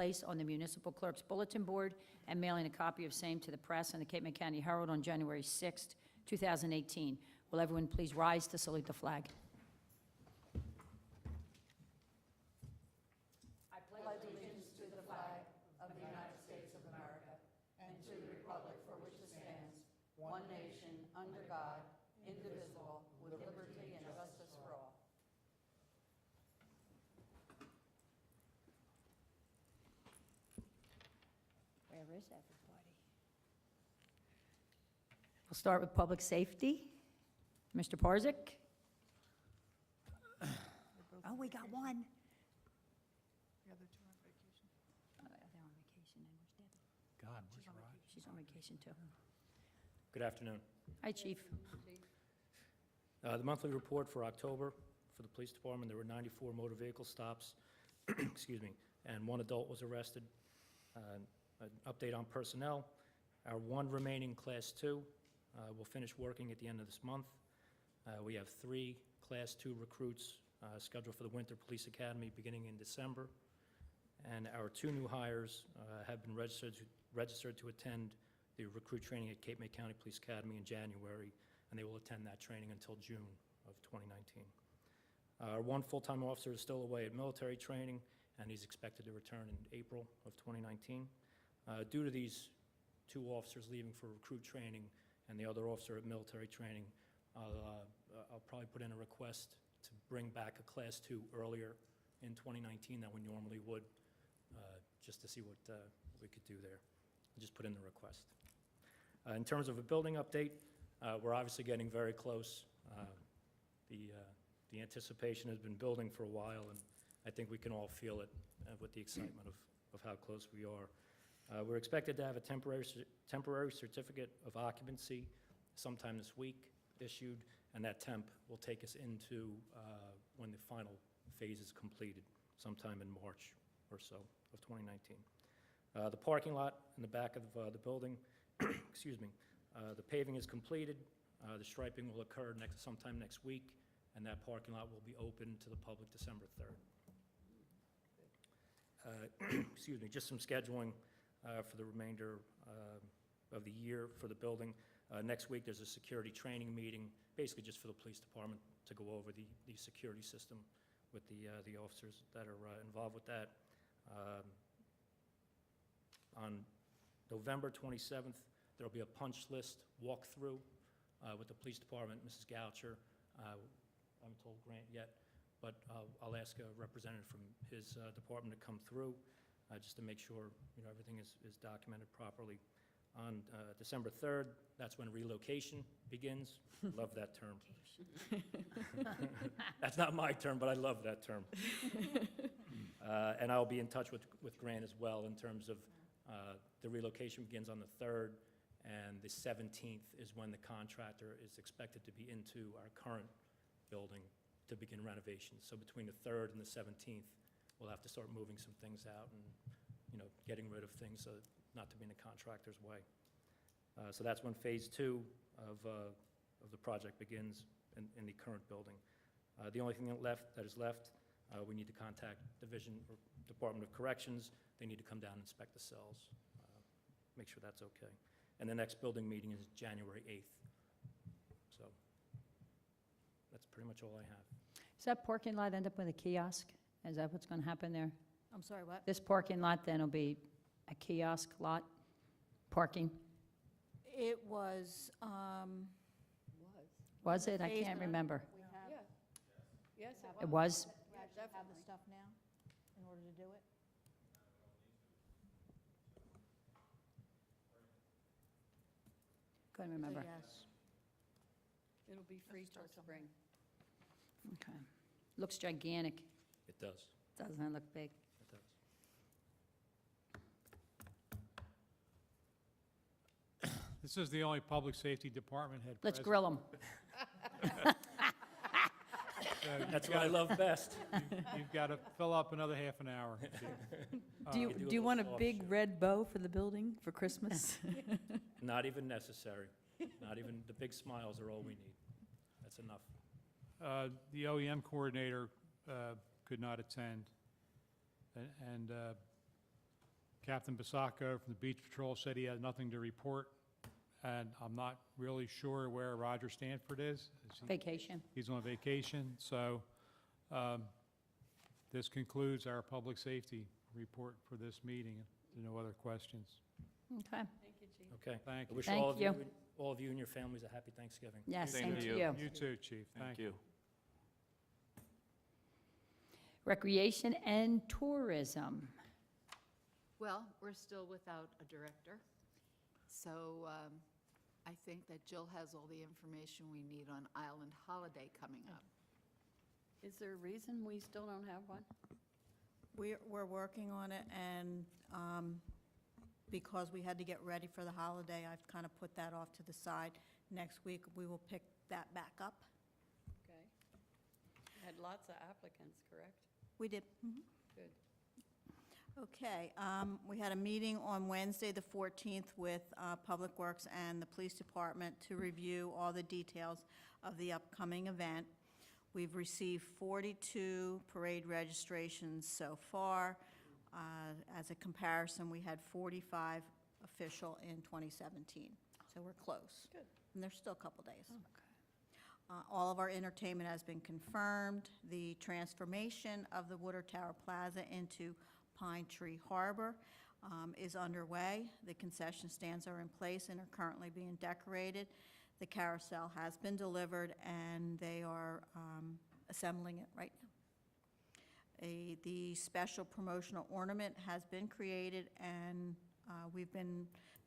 placed on the municipal clerk's bulletin board and mailing a copy of same to the press and the Cape May County Herald on January 6th, 2018. Will everyone please rise to salute the flag? I pledge allegiance to the flag of the United States of America and to the republic for which it stands, one nation, under God, indivisible, with liberty and justice for all. Where is everybody? We'll start with public safety. Mr. Parzik? Oh, we got one. The other two are on vacation. They're on vacation, and where's Debbie? God, where's Rod? She's on vacation, too. Good afternoon. Hi, Chief. The monthly report for October for the police department, there were 94 motor vehicle stops, excuse me, and one adult was arrested. An update on personnel, our one remaining Class 2 will finish working at the end of this month. We have 3 Class 2 recruits scheduled for the Winter Police Academy beginning in December, and our 2 new hires have been registered to attend the recruit training at Cape May County Police Academy in January, and they will attend that training until June of 2019. Our one full-time officer is still away at military training, and he's expected to return in April of 2019. Due to these 2 officers leaving for recruit training and the other officer at military training, I'll probably put in a request to bring back a Class 2 earlier in 2019 than we normally would, just to see what we could do there. I'll just put in the request. In terms of a building update, we're obviously getting very close. The anticipation has been building for a while, and I think we can all feel it with the excitement of how close we are. We're expected to have a temporary certificate of occupancy sometime this week issued, and that temp will take us into when the final phase is completed, sometime in March or so of 2019. The parking lot in the back of the building, excuse me, the paving is completed. The striping will occur sometime next week, and that parking lot will be open to the public December 3rd. Excuse me, just some scheduling for the remainder of the year for the building. Next week, there's a security training meeting, basically just for the police department to go over the security system with the officers that are involved with that. On November 27th, there will be a punch list walkthrough with the police department, Mrs. Goucher. I haven't told Grant yet, but I'll ask a representative from his department to come through just to make sure everything is documented properly. On December 3rd, that's when relocation begins. Love that term. That's not my term, but I love that term. And I'll be in touch with Grant as well in terms of the relocation begins on the 3rd, and the 17th is when the contractor is expected to be into our current building to begin renovations. So between the 3rd and the 17th, we'll have to start moving some things out and getting rid of things so not to be in the contractor's way. So that's when phase 2 of the project begins in the current building. The only thing that is left, we need to contact Division or Department of Corrections. They need to come down and inspect the cells, make sure that's okay. And the next building meeting is January 8th. So that's pretty much all I have. Does that parking lot end up with a kiosk? Is that what's going to happen there? I'm sorry, what? This parking lot then will be a kiosk lot, parking? It was, Was it? I Phase can't one. remember. we have, Yes, It was? we actually have the stuff now in order to do it. Couldn't So remember. yes. it'll be free till start spring. Okay. Looks gigantic, It does. doesn't it look big? It does. This is the only public safety department head Let's present. grill them. That's what I love best. You've got to fill up another half an hour. Do you, You do a do you want a little big offshoot. red bow for the building for Christmas? Not even necessary. Not even, the big smiles are all we need. That's enough. The OEM coordinator could not attend, and Captain Basacco from the Beach Patrol said he had nothing to report, and I'm not really sure where Roger Stanford is. Vacation. He's on vacation, so this concludes our public safety report for this meeting. No other questions. Okay. Thank you, Chief. Okay. Thank I you. wish Thank all of you and your families a happy Thanksgiving. Yes, Same same to to you. you. You too, Chief. Thank you. Recreation and tourism. Well, we're still without a director, so I think that Jill has all the information we need on Island Holiday coming up. Is there a reason we still don't have one? We're working on it, and because we had to get ready for the holiday, I've kind of put that off to the side. Next week, we will pick that back up. Okay. Had lots of applicants, correct? We did. Good. Okay, we had a meeting on Wednesday, the 14th, with Public Works and the Police Department to review all the details of the upcoming event. We've received 42 parade registrations so far. As a comparison, we had 45 official in 2017, so we're close. Good. And there's still a couple days. All of our entertainment has been confirmed. The transformation of the Water Tower Plaza into Pine Tree Harbor is underway. The concession stands are in place and are currently being decorated. The carousel has been delivered, and they are assembling it right now. The special promotional ornament has been created, and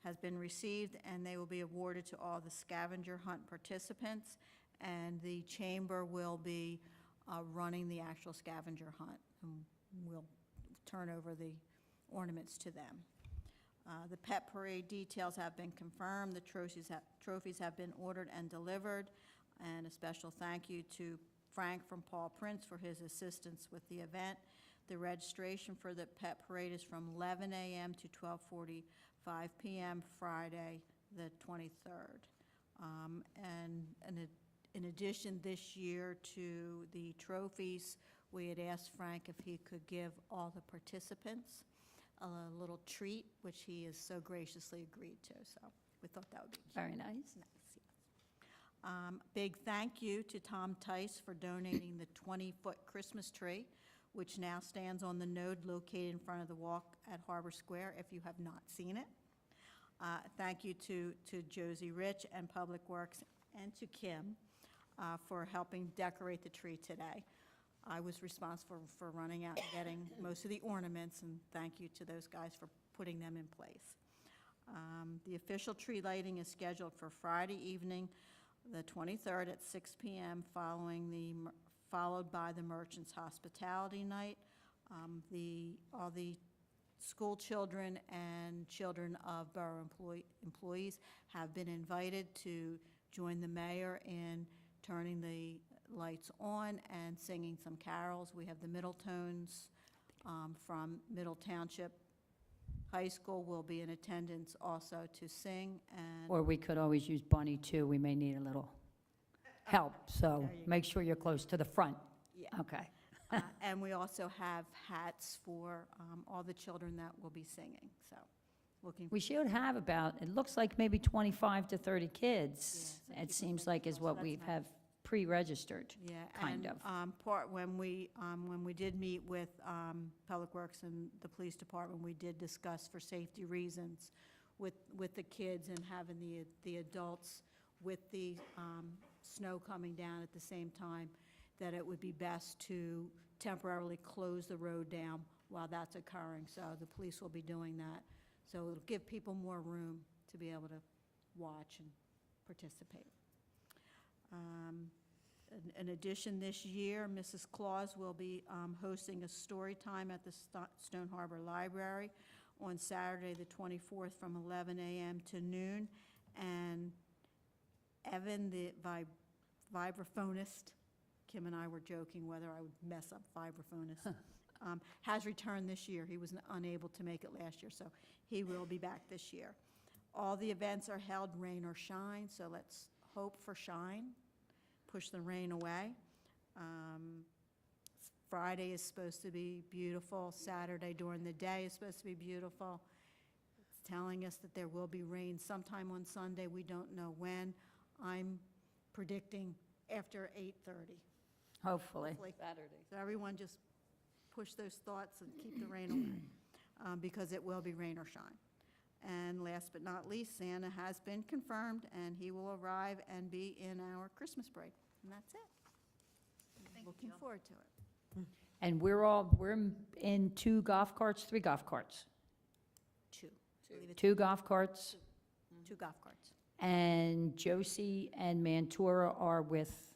has been received, and they will be awarded to all the scavenger hunt participants, and the chamber will be running the actual scavenger hunt, and we'll turn over the ornaments to them. The pet parade details have been confirmed, the trophies have been ordered and delivered, and a special thank you to Frank from Paul Prince for his assistance with the event. The registration for the pet parade is from 11 a.m. to 12:45 p.m. Friday, the 23rd. And in addition, this year to the trophies, we had asked Frank if he could give all the participants a little treat, which he has so graciously agreed to, so we thought that would be cute. Very nice. Nice, yes. Big thank you to Tom Tice for donating the 20-foot Christmas tree, which now stands on the node located in front of the walk at Harbor Square, if you have not seen it. Thank you to Josie Rich and Public Works and to Kim for helping decorate the tree today. I was responsible for running out and getting most of the ornaments, and thank you to those guys for putting them in place. The official tree lighting is scheduled for Friday evening, the 23rd at 6 p.m., followed by the Merchants Hospitality Night. All the school children and children of borough employees have been invited to join the mayor in turning the lights on and singing some carols. We have the Middletones from Middle Township High School will be in attendance also to sing, and Or we could always use Bunny, too. We may need a little help, so There you make sure you're close to the front. yeah. Okay. And we also have hats for all the children that will be singing, so looking. We should have about, it looks like maybe 25 to 30 kids, Yeah, some it people seems like like is those, what that's we nice. have pre-registered. Yeah, kind and, of. when we did meet with Public Works and the Police Department, we did discuss for safety reasons with the kids and having the adults with the snow coming down at the same time, that it would be best to temporarily close the road down while that's occurring. So the police will be doing that. So it'll give people more room to be able to watch and participate. In addition, this year, Mrs. Claus will be hosting a story time at the Stone Harbor Library on Saturday, the 24th, from 11 a.m. to noon. And Evan, the vibraphonist, Kim and I were joking whether I would mess up vibraphonist, has returned this year. He was unable to make it last year, so he will be back this year. All the events are held rain or shine, so let's hope for shine. Push the rain away. Friday is supposed to be beautiful. Saturday during the day is supposed to be beautiful. It's telling us that there will be rain sometime on Sunday. We don't know when. I'm predicting after 8:30. Hopefully. Hopefully. Saturday. So everyone just push those thoughts and keep the rain away, because it will be rain or shine. And last but not least, Santa has been confirmed, and he will arrive and be in our Christmas parade. And that's it. Looking forward to it. And we're in 2 golf carts, 3 golf carts. 2. I believe it's 2 golf carts, 2 golf carts. and Josie and Mantura are with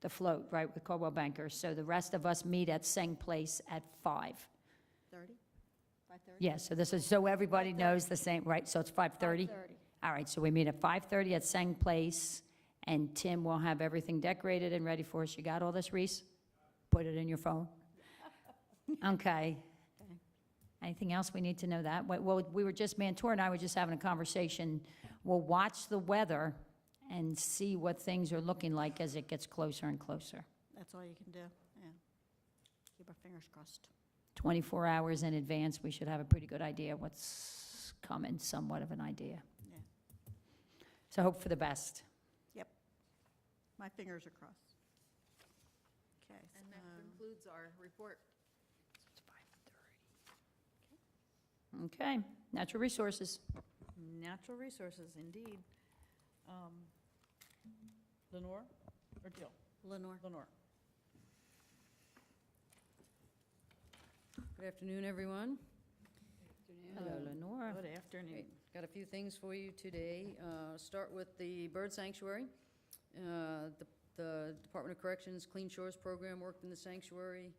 the float, right, with Caldwell Banker. So the rest of us meet at Seng Place at 5. 30? 5:30? Yeah, so this is, so everybody knows the same, right? So it's 5:30? 5:30. All right, so we meet at 5:30 at Seng Place, and Tim will have everything decorated and ready for us. You got all this, Reese? Put it in your phone? Okay. Anything else we need to know that? Well, we were just, Mantor and I were just having a conversation. We'll watch the weather and see what things are looking like as it gets closer and closer. That's all you can do, yeah. Keep our fingers crossed. 24 hours in advance, we should have a pretty good idea what's coming, somewhat of an idea. Yeah. So hope for the best. My fingers are crossed. Okay. And that concludes our report. Okay, natural resources. Natural resources, indeed. Lenore or Jill? Lenore. Lenore. Good afternoon, everyone. Hello, Lenore. Good afternoon. Got a few things for you today. Start with the bird sanctuary. The Department of Corrections Clean Shores Program worked in the sanctuary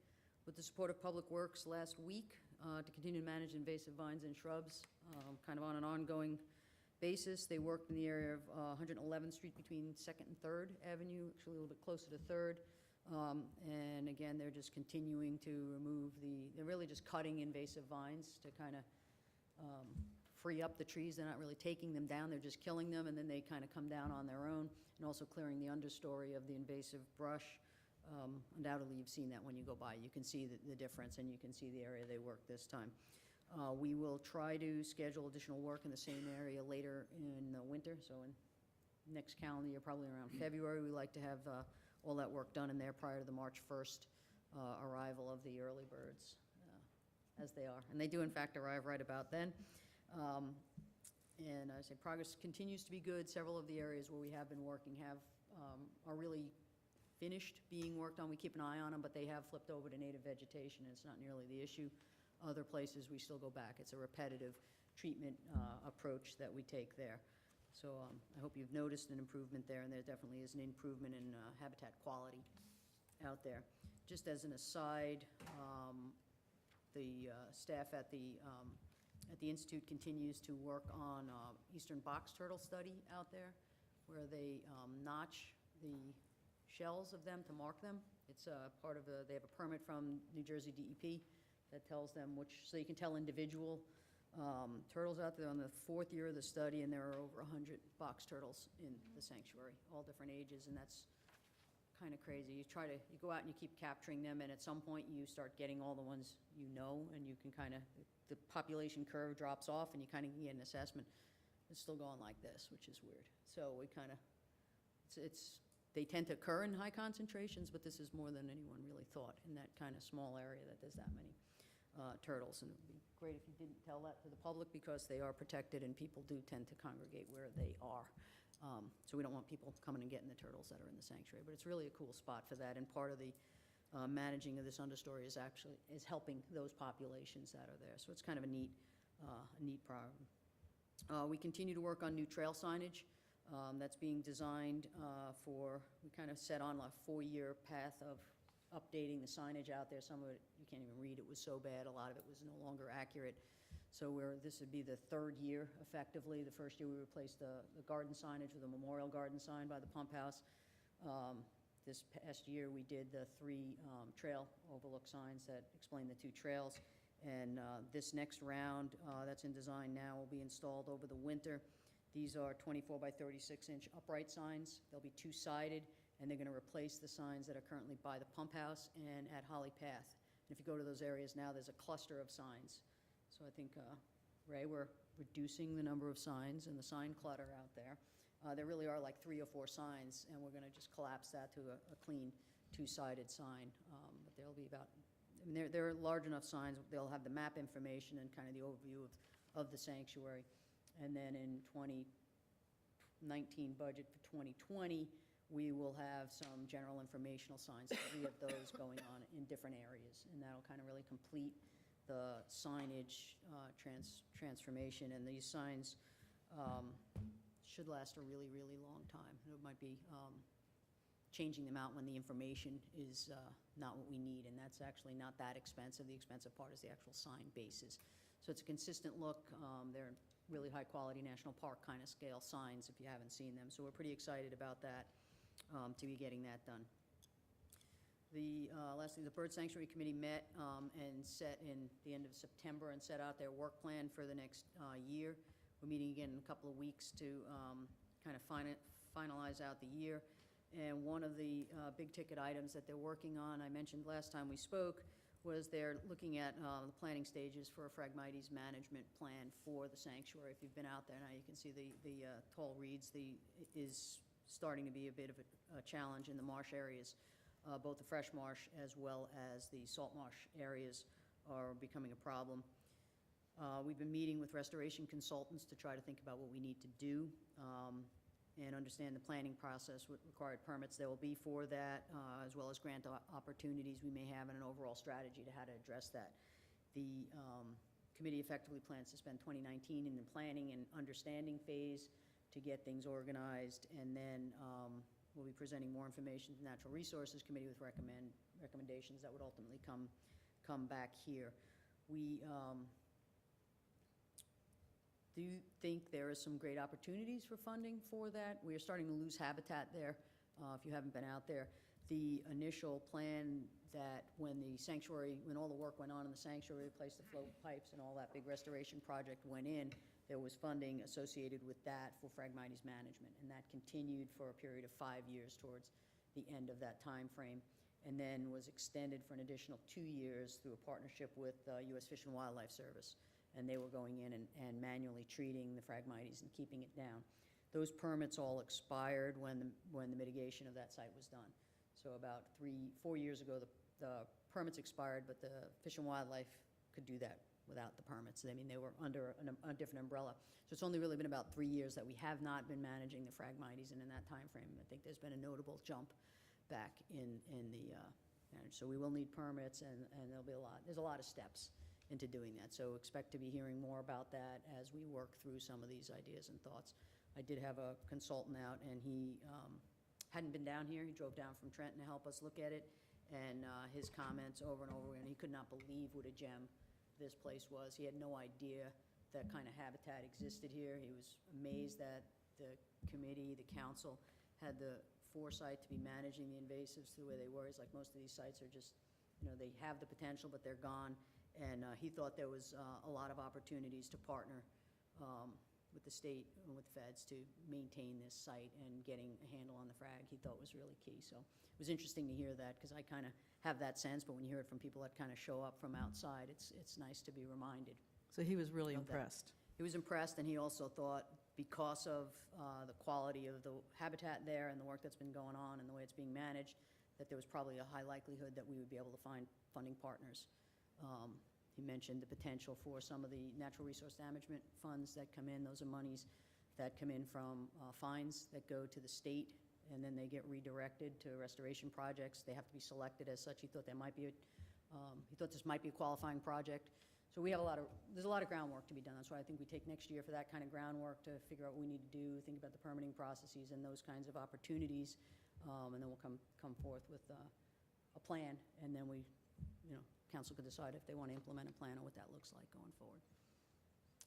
with the support of Public Works last week to continue to manage invasive vines and shrubs, kind of on an ongoing basis. They worked in the area of 111th Street between 2nd and 3rd Avenue, actually a little bit closer to 3rd. And again, they're just continuing to remove they're really just cutting invasive vines to kind of free up the trees. They're not really taking them down, they're just killing them, and then they kind of come down on their own, and also clearing the understory of the invasive brush. Undoubtedly, you've seen that when you go by. You can see the difference, and you can see the area they worked this time. We will try to schedule additional work in the same area later in the winter, so in next calendar year, probably around February. We like to have all that work done in there prior to the March 1st arrival of the early birds, as they are. And they do, in fact, arrive right about then. And I say progress continues to be good. Several of the areas where we have been working are really finished being worked on. We keep an eye on them, but they have flipped over to native vegetation, and it's not nearly the issue. Other places, we still go back. It's a repetitive treatment approach that we take there. So I hope you've noticed an improvement there, and there definitely is an improvement in habitat quality out there. Just as an aside, the staff at the Institute continues to work on eastern box turtle study out there, where they notch the shells of them to mark them. It's part of they have a permit from New Jersey DEP that tells them so you can tell individual turtles out there. On the 4th year of the study, and there are over 100 box turtles in the sanctuary, all different ages, and that's kind of crazy. You go out and you keep capturing them, and at some point you start getting all the ones you know, and you can kind of, the population curve drops off, and you kind of get an assessment. It's still going like this, which is weird. So we kind of, they tend to occur in high concentrations, but this is more than anyone really thought in that kind of small area that there's that many turtles. And it would be great if you didn't tell that to the public, because they are protected and people do tend to congregate where they are. So we don't want people coming and getting the turtles that are in the sanctuary, but it's really a cool spot for that. And part of the managing of this understory is helping those populations that are there. So it's kind of a neat problem. We continue to work on new trail signage. That's being designed we kind of set on a 4-year path of updating the signage out there. Some of it, you can't even read, it was so bad. A lot of it was no longer accurate. So this would be the 3rd year, effectively. The first year we replaced the garden signage with a memorial garden sign by the pump house. This past year we did the 3 trail overlook signs that explain the 2 trails. And this next round that's in design now will be installed over the winter. These are 24 by 36 inch upright signs. They'll be 2-sided, and they're going to replace the signs that are currently by the pump house and at Holly Path. And if you go to those areas now, there's a cluster of signs. So I think, Ray, we're reducing the number of signs and the sign clutter out there. There really are like 3 or 4 signs, and we're going to just collapse that to a clean two-sided sign. But there'll be about, I mean, they're large enough signs, they'll have the map information and kind of the overview of the sanctuary. And then in 2019 budget for 2020, we will have some general informational signs, 3 of those going on in different areas. And that'll kind of really complete the signage transformation. And these signs should last a really, really long time. It might be changing them out when the information is not what we need, and that's actually not that expensive. The expensive part is the actual sign bases. So it's a consistent look. They're really high-quality National Park kind of scale signs if you haven't seen them. So we're pretty excited about that, to be getting that done. Lastly, the Bird Sanctuary Committee met and set in the end of September and set out their work plan for the next year. We're meeting again in a couple of weeks to kind of finalize out the year. And one of the big-ticket items that they're working on, I mentioned last time we spoke, was they're looking at the planning stages for a Phragmites management plan for the sanctuary. If you've been out there now, you can see the tall reeds is starting to be a bit of a challenge in the marsh areas. Both the fresh marsh as well as the salt marsh areas are becoming a problem. We've been meeting with restoration consultants to try to think about what we need to do and understand the planning process with required permits there will be for that, as well as grant opportunities we may have and an overall strategy to how to address that. The committee effectively plans to spend 2019 in the planning and understanding phase to get things organized, and then we'll be presenting more information to the Natural Resources Committee with recommendations that would ultimately come back here. We do think there are some great opportunities for funding for that. We are starting to lose habitat there, if you haven't been out there. The initial plan that when all the work went on in the sanctuary, replaced the float pipes and all that big restoration project went in, there was funding associated with that for Phragmites management, and that continued for a period of 5 years towards the end of that time frame, and then was extended for an additional 2 years through a partnership with U.S. Fish and Wildlife Service. And they were going in and manually treating the Phragmites and keeping it down. Those permits all expired when the mitigation of that site was done. So about 4 years ago, the permits expired, but the Fish and Wildlife could do that without the permits. I mean, they were under a different umbrella. So it's only really been about 3 years that we have not been managing the Phragmites, and in that time frame, I think there's been a notable jump back in the management. So we will need permits, and there's a lot of steps into doing that. So expect to be hearing more about that as we work through some of these ideas and thoughts. I did have a consultant out, and he hadn't been down here. He drove down from Trenton to help us look at it, and his comments over and over again, he could not believe what a gem this place was. He had no idea that kind of habitat existed here. He was amazed that the committee, the council, had the foresight to be managing the invasives the way they were. He's like, most of these sites are just, they have the potential, but they're gone. And he thought there was a lot of opportunities to partner with the state and with feds to maintain this site, and getting a handle on the frag he thought was really key. So it was interesting to hear that, because I kind of have that sense, but when you hear it from people that kind of show up from outside, it's nice to be reminded. So he was really of that. impressed. He was impressed, and he also thought, because of the quality of the habitat there and the work that's been going on and the way it's being managed, that there was probably a high likelihood that we would be able to find funding partners. He mentioned the potential for some of the natural resource management funds that come in. Those are monies that come in from fines that go to the state, and then they get redirected to restoration projects. They have to be selected as such. He thought there might be he thought this might be a qualifying project. So we have there's a lot of groundwork to be done. That's why I think we take next year for that kind of groundwork, to figure out what we need to do, think about the permitting processes and those kinds of opportunities, and then we'll come forth with a plan, and then council could decide if they want to implement a plan or what that looks like going forward.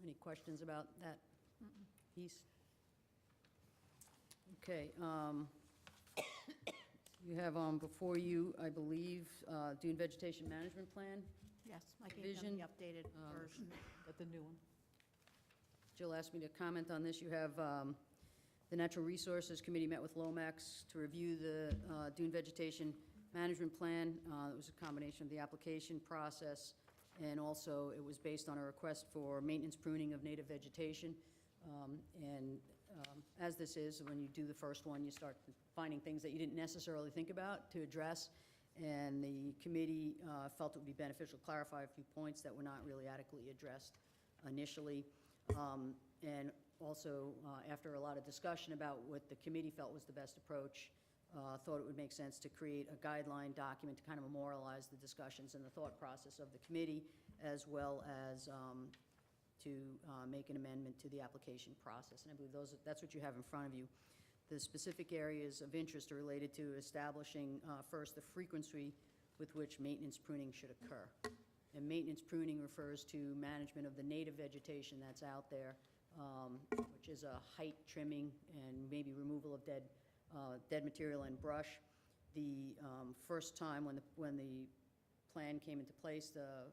Any questions about that piece? Okay. You have before you, I believe, dune vegetation management plan. Yes, I gave them Vision, the updated version. But the new one. Jill asked me to comment on this. You have The Natural Resources Committee met with Lomax to review the dune vegetation management plan. It was a combination of the application process, and also it was based on a request for maintenance pruning of native vegetation. As this is, when you do the first one, you start finding things that you didn't necessarily think about to address, and the committee felt it would be beneficial to clarify a few points that were not really adequately addressed initially. And also, after a lot of discussion about what the committee felt was the best approach, thought it would make sense to create a guideline document to kind of memorialize the discussions and the thought process of the committee, as well as to make an amendment to the application process. And I believe that's what you have in front of you. The specific areas of interest are related to establishing, first, the frequency with which maintenance pruning should occur. And maintenance pruning refers to management of the native vegetation that's out there, which is a height trimming and maybe removal of dead material and brush. The first time when the plan came into place, the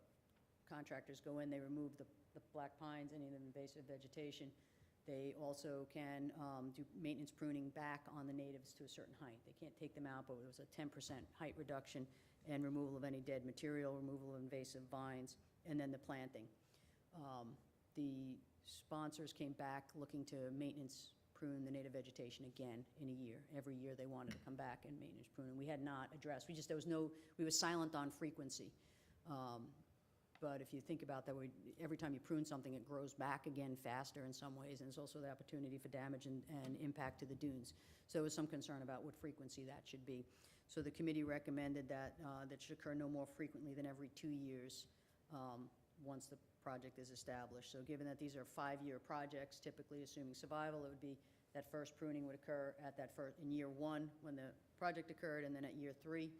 contractors go in, they remove the black pines, any of the invasive vegetation. They also can do maintenance pruning back on the natives to a certain height. They can't take them out, but it was a 10% height reduction and removal of any dead material, removal of invasive vines, and then the planting. The sponsors came back looking to maintenance prune the native vegetation again in a year. Every year they wanted to come back and maintenance prune, and we had not addressed. We were silent on frequency. But if you think about that, every time you prune something, it grows back again faster in some ways, and it's also the opportunity for damage and impact to the dunes. So there was some concern about what frequency that should be. So the committee recommended that that should occur no more frequently than every 2 years once the project is established. So given that these are 5-year projects, typically assuming survival, it would be that first pruning would occur in year 1 when the project occurred, and then at year 3,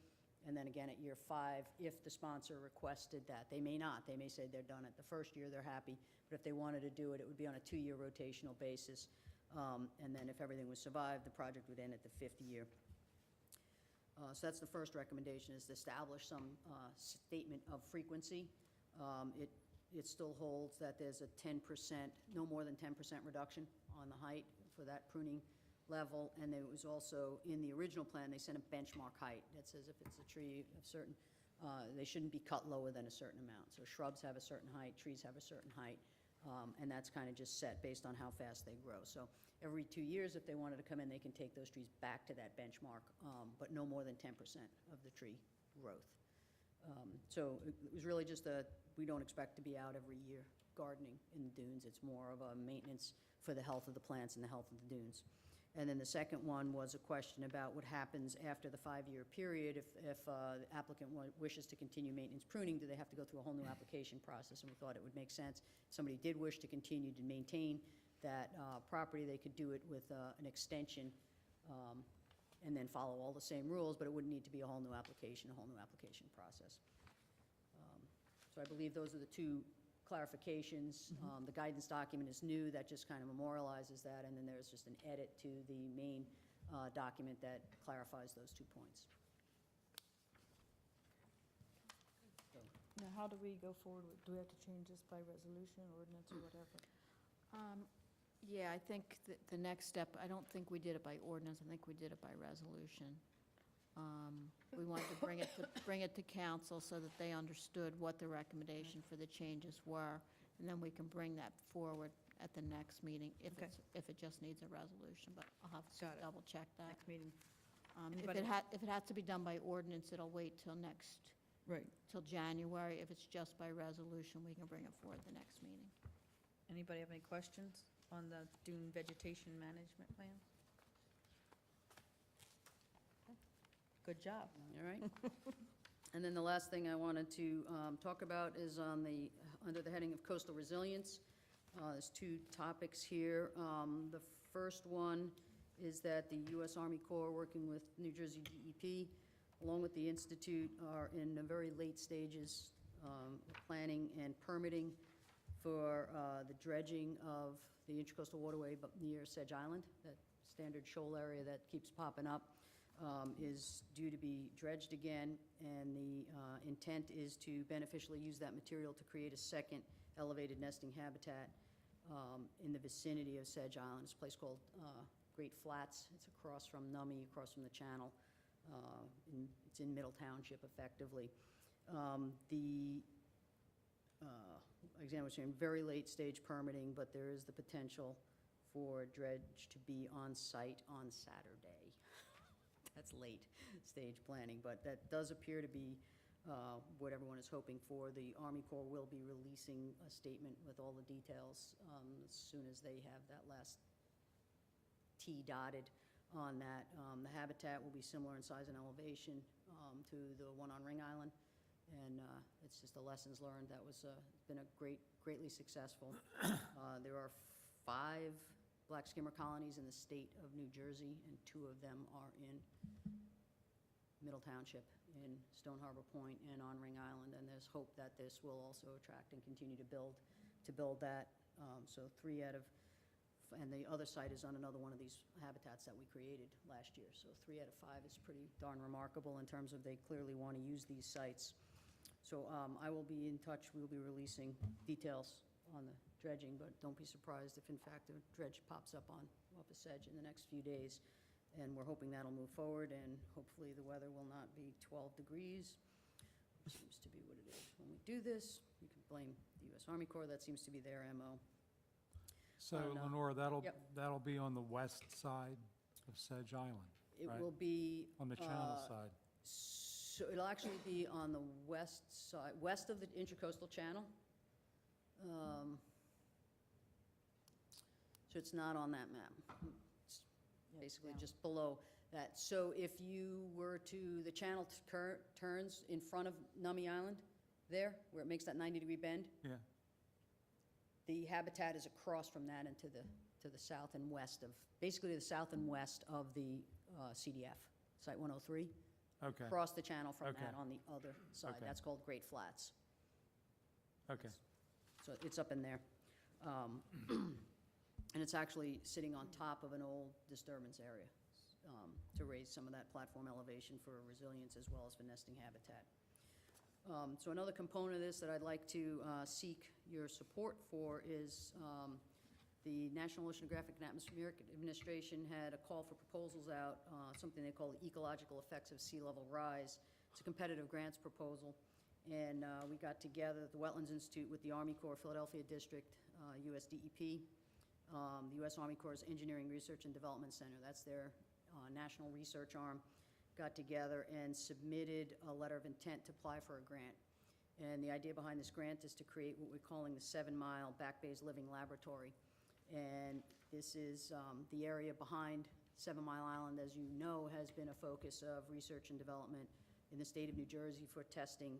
and then again at year 5 if the sponsor requested that. They may not. They may say they're done at the first year, they're happy, but if they wanted to do it, it would be on a 2-year rotational basis. And then if everything was survived, the project would end at the 5th year. So that's the first recommendation, is to establish some statement of frequency. It still holds that there's a 10%, no more than 10% reduction on the height for that pruning level. And there was also, in the original plan, they set a benchmark height that says if it's a tree of certain, they shouldn't be cut lower than a certain amount. So shrubs have a certain height, trees have a certain height, and that's kind of just set based on how fast they grow. So every 2 years, if they wanted to come in, they can take those trees back to that benchmark, but no more than 10% of the tree growth. So it was really just we don't expect to be out every year gardening in the dunes. It's more of a maintenance for the health of the plants and the health of the dunes. And then the second one was a question about what happens after the 5-year period. If the applicant wishes to continue maintenance pruning, do they have to go through a whole new application process? And we thought it would make sense. If somebody did wish to continue to maintain that property, they could do it with an extension and then follow all the same rules, but it wouldn't need to be a whole new application process. So I believe those are the two clarifications. The guidance document is new, that just kind of memorializes that, and then there's just an edit to the main document that clarifies those 2 points. Now, how do we go forward? Do we have to change this by resolution, ordinance, or whatever? Yeah, I think the next step, I don't think we did it by ordinance, I think we did it by resolution. We wanted to bring it to council so that they understood what the recommendation for the changes were, and then we can bring that forward at the next meeting if Okay. if it just needs a resolution, but I'll have to Got it. double check that. Next meeting. If it has to be done by ordinance, it'll wait till Right. till January. If it's just by resolution, we can bring it forward the next meeting. Anybody have any questions on the dune vegetation management plan? Good job. All right. And then the last thing I wanted to talk about is under the heading of coastal resilience. There's 2 topics here. The first one is that the U.S. Army Corps, working with New Jersey DEP, along with the Institute, are in the very late stages of planning and permitting for the dredging of the Intracoastal Waterway near Sedge Island. That standard shoal area that keeps popping up is due to be dredged again, and the intent is to beneficially use that material to create a second elevated nesting habitat in the vicinity of Sedge Island. It's a place called Great Flats. It's across from Nummie, across from the channel. It's in Middle Township effectively. Again, we're saying very late stage permitting, but there is the potential for dredge to be on site on Saturday. That's late stage planning, but that does appear to be what everyone is hoping for. The Army Corps will be releasing a statement with all the details as soon as they have that last T dotted on that. The habitat will be similar in size and elevation to the one on Ring Island, and it's just the lessons learned. That was been a greatly successful. There are 5 black skimmer colonies in the state of New Jersey, and 2 of them are in Middle Township, in Stone Harbor Point and on Ring Island, and there's hope that this will also attract and continue to build that. So 3 out of, and the other site is on another one of these habitats that we created last year. So 3 out of 5 is pretty darn remarkable in terms of they clearly want to use these sites. So I will be in touch. We'll be releasing details on the dredging, but don't be surprised if in fact a dredge pops up on Wampus Edge in the next few days. And we're hoping that'll move forward, and hopefully the weather will not be 12 degrees. Seems to be what it is. When we do this, you can blame the U.S. Army Corps. That seems to be their MO. So no. Lenore, Yep. that'll be on the west side of Sedge Island, It right? will be, On the channel side. so it'll actually be on the west side, west of the Intracoastal Channel. So it's not on that map. It's basically just below that. So if you were to, the channel turns in front of Nummie Island there, where it makes that 90-degree bend. Yeah. The habitat is across from that and to the south and west of, basically the south and west of the CDF, Site 103. Okay. Across the channel from Okay. that on the other side. Okay. That's called Great Flats. Okay. So it's up in there. And it's actually sitting on top of an old disturbance area to raise some of that platform elevation for resilience as well as for nesting habitat. So another component of this that I'd like to seek your support for is the National Oceanographic and Atmospheric Administration had a call for proposals out, something they call the Ecological Effects of Sea Level Rise. It's a competitive grants proposal. And we got together at the Wetlands Institute with the Army Corps Philadelphia District, US DEP, the U.S. Army Corps' Engineering Research and Development Center, that's their national research arm, got together and submitted a letter of intent to apply for a grant. And the idea behind this grant is to create what we're calling the 7-mile Back Bay's Living Laboratory. And this is the area behind 7 Mile Island, as you know, has been a focus of research and development in the state of New Jersey for testing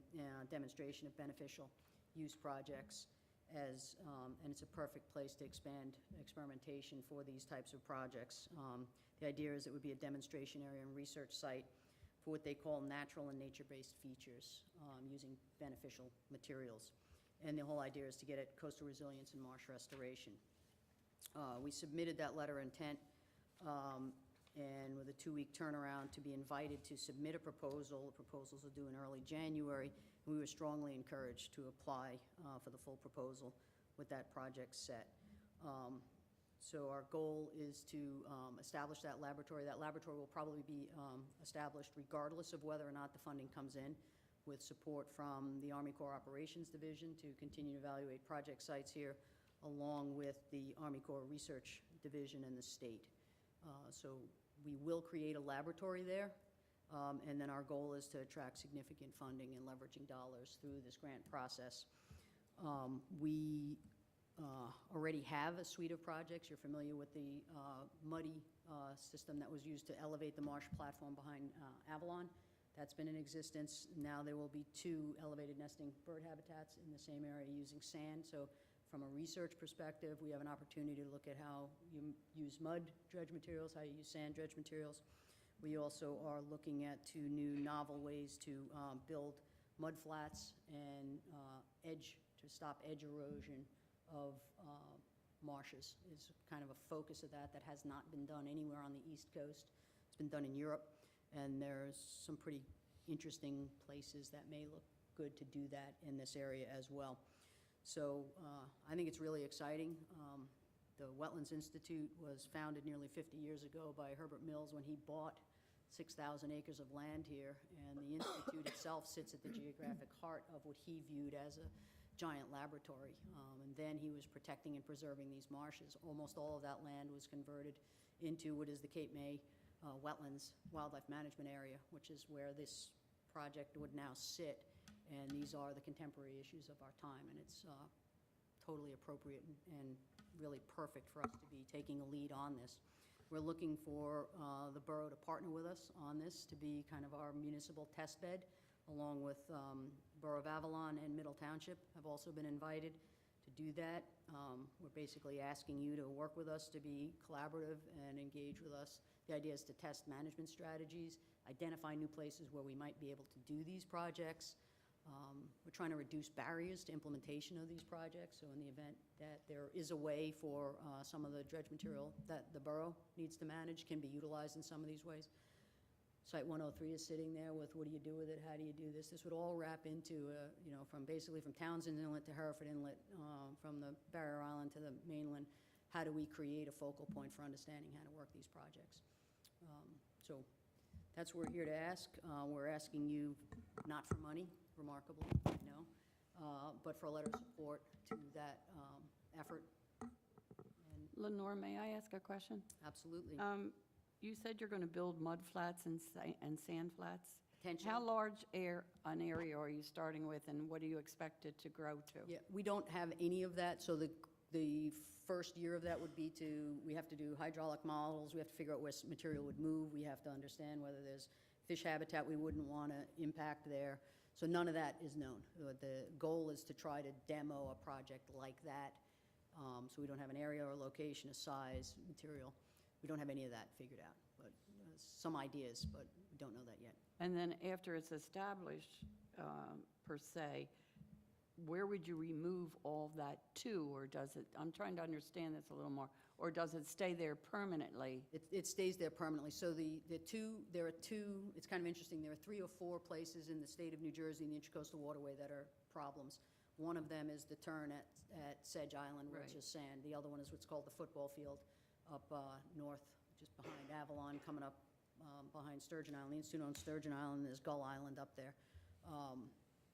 demonstration of beneficial use projects. And it's a perfect place to expand experimentation for these types of projects. The idea is it would be a demonstration area and research site for what they call natural and nature-based features using beneficial materials. And the whole idea is to get at coastal resilience and marsh restoration. We submitted that letter of intent and with a 2-week turnaround to be invited to submit a proposal. The proposals are due in early January. We were strongly encouraged to apply for the full proposal with that project set. So our goal is to establish that laboratory. That laboratory will probably be established regardless of whether or not the funding comes in, with support from the Army Corps Operations Division to continue to evaluate project sites here, along with the Army Corps Research Division and the state. So we will create a laboratory there. And then our goal is to attract significant funding and leveraging dollars through this grant process. We already have a suite of projects. You're familiar with the muddy system that was used to elevate the marsh platform behind Avalon. That's been in existence. Now there will be 2 elevated nesting bird habitats in the same area using sand. So from a research perspective, we have an opportunity to look at how you use mud dredge materials, how you use sand dredge materials. We also are looking at 2 new novel ways to build mud flats and to stop edge erosion of marshes is kind of a focus of that has not been done anywhere on the East Coast. It's been done in Europe, and there's some pretty interesting places that may look good to do that in this area as well. So I think it's really exciting. The Wetlands Institute was founded nearly 50 years ago by Herbert Mills when he bought 6,000 acres of land here, and the institute itself sits at the geographic heart of what he viewed as a giant laboratory. And then he was protecting and preserving these marshes. Almost all of that land was converted into what is the Cape May Wetlands Wildlife Management Area, which is where this project would now sit. And these are the contemporary issues of our time, and it's totally appropriate and really perfect for us to be taking a lead on this. We're looking for the borough to partner with us on this to be kind of our municipal test bed, along with Borough of Avalon and Middle Township have also been invited to do that. We're basically asking you to work with us, to be collaborative and engage with us. The idea is to test management strategies, identify new places where we might be able to do these projects. We're trying to reduce barriers to implementation of these projects, so in the event that there is a way for some of the dredge material that the borough needs to manage can be utilized in some of these ways. Site 103 is sitting there with, what do you do with it, how do you do this? This would all wrap into, from basically from Townsend Inlet to Hereford Inlet, from the Barrier Island to the mainland, how do we create a focal point for understanding how to work these projects? So that's what we're here to ask. We're asking you not for money, remarkably, I know, but for a letter of support to that effort. And Lenore, may I ask a question? absolutely. You said you're going to build mud flats and sand flats? Potentially. How large an area are you starting with, and what do you expect it to grow to? Yeah, we don't have any of that, so the first year of that would be we have to do hydraulic models, we have to figure out where material would move, we have to understand whether there's fish habitat we wouldn't want to impact there. So none of that is known. The goal is to try to demo a project like that, so we don't have an area or location, a size, material. We don't have any of that figured out, but some ideas, but we don't know that yet. And then after it's established, per se, where would you remove all that to, or does it, I'm trying to understand this a little more, or does it stay there permanently? It stays there permanently. So there are two, it's kind of interesting, there are 3 or 4 places in the state of New Jersey, in the Intracoastal Waterway, that are problems. One of them is the turn at Sedge Island, which Right. is sand. The other one is what's called the football field up north, just behind Avalon, coming up behind Sturgeon Island. The Institute owns Sturgeon Island, there's Gull Island up there.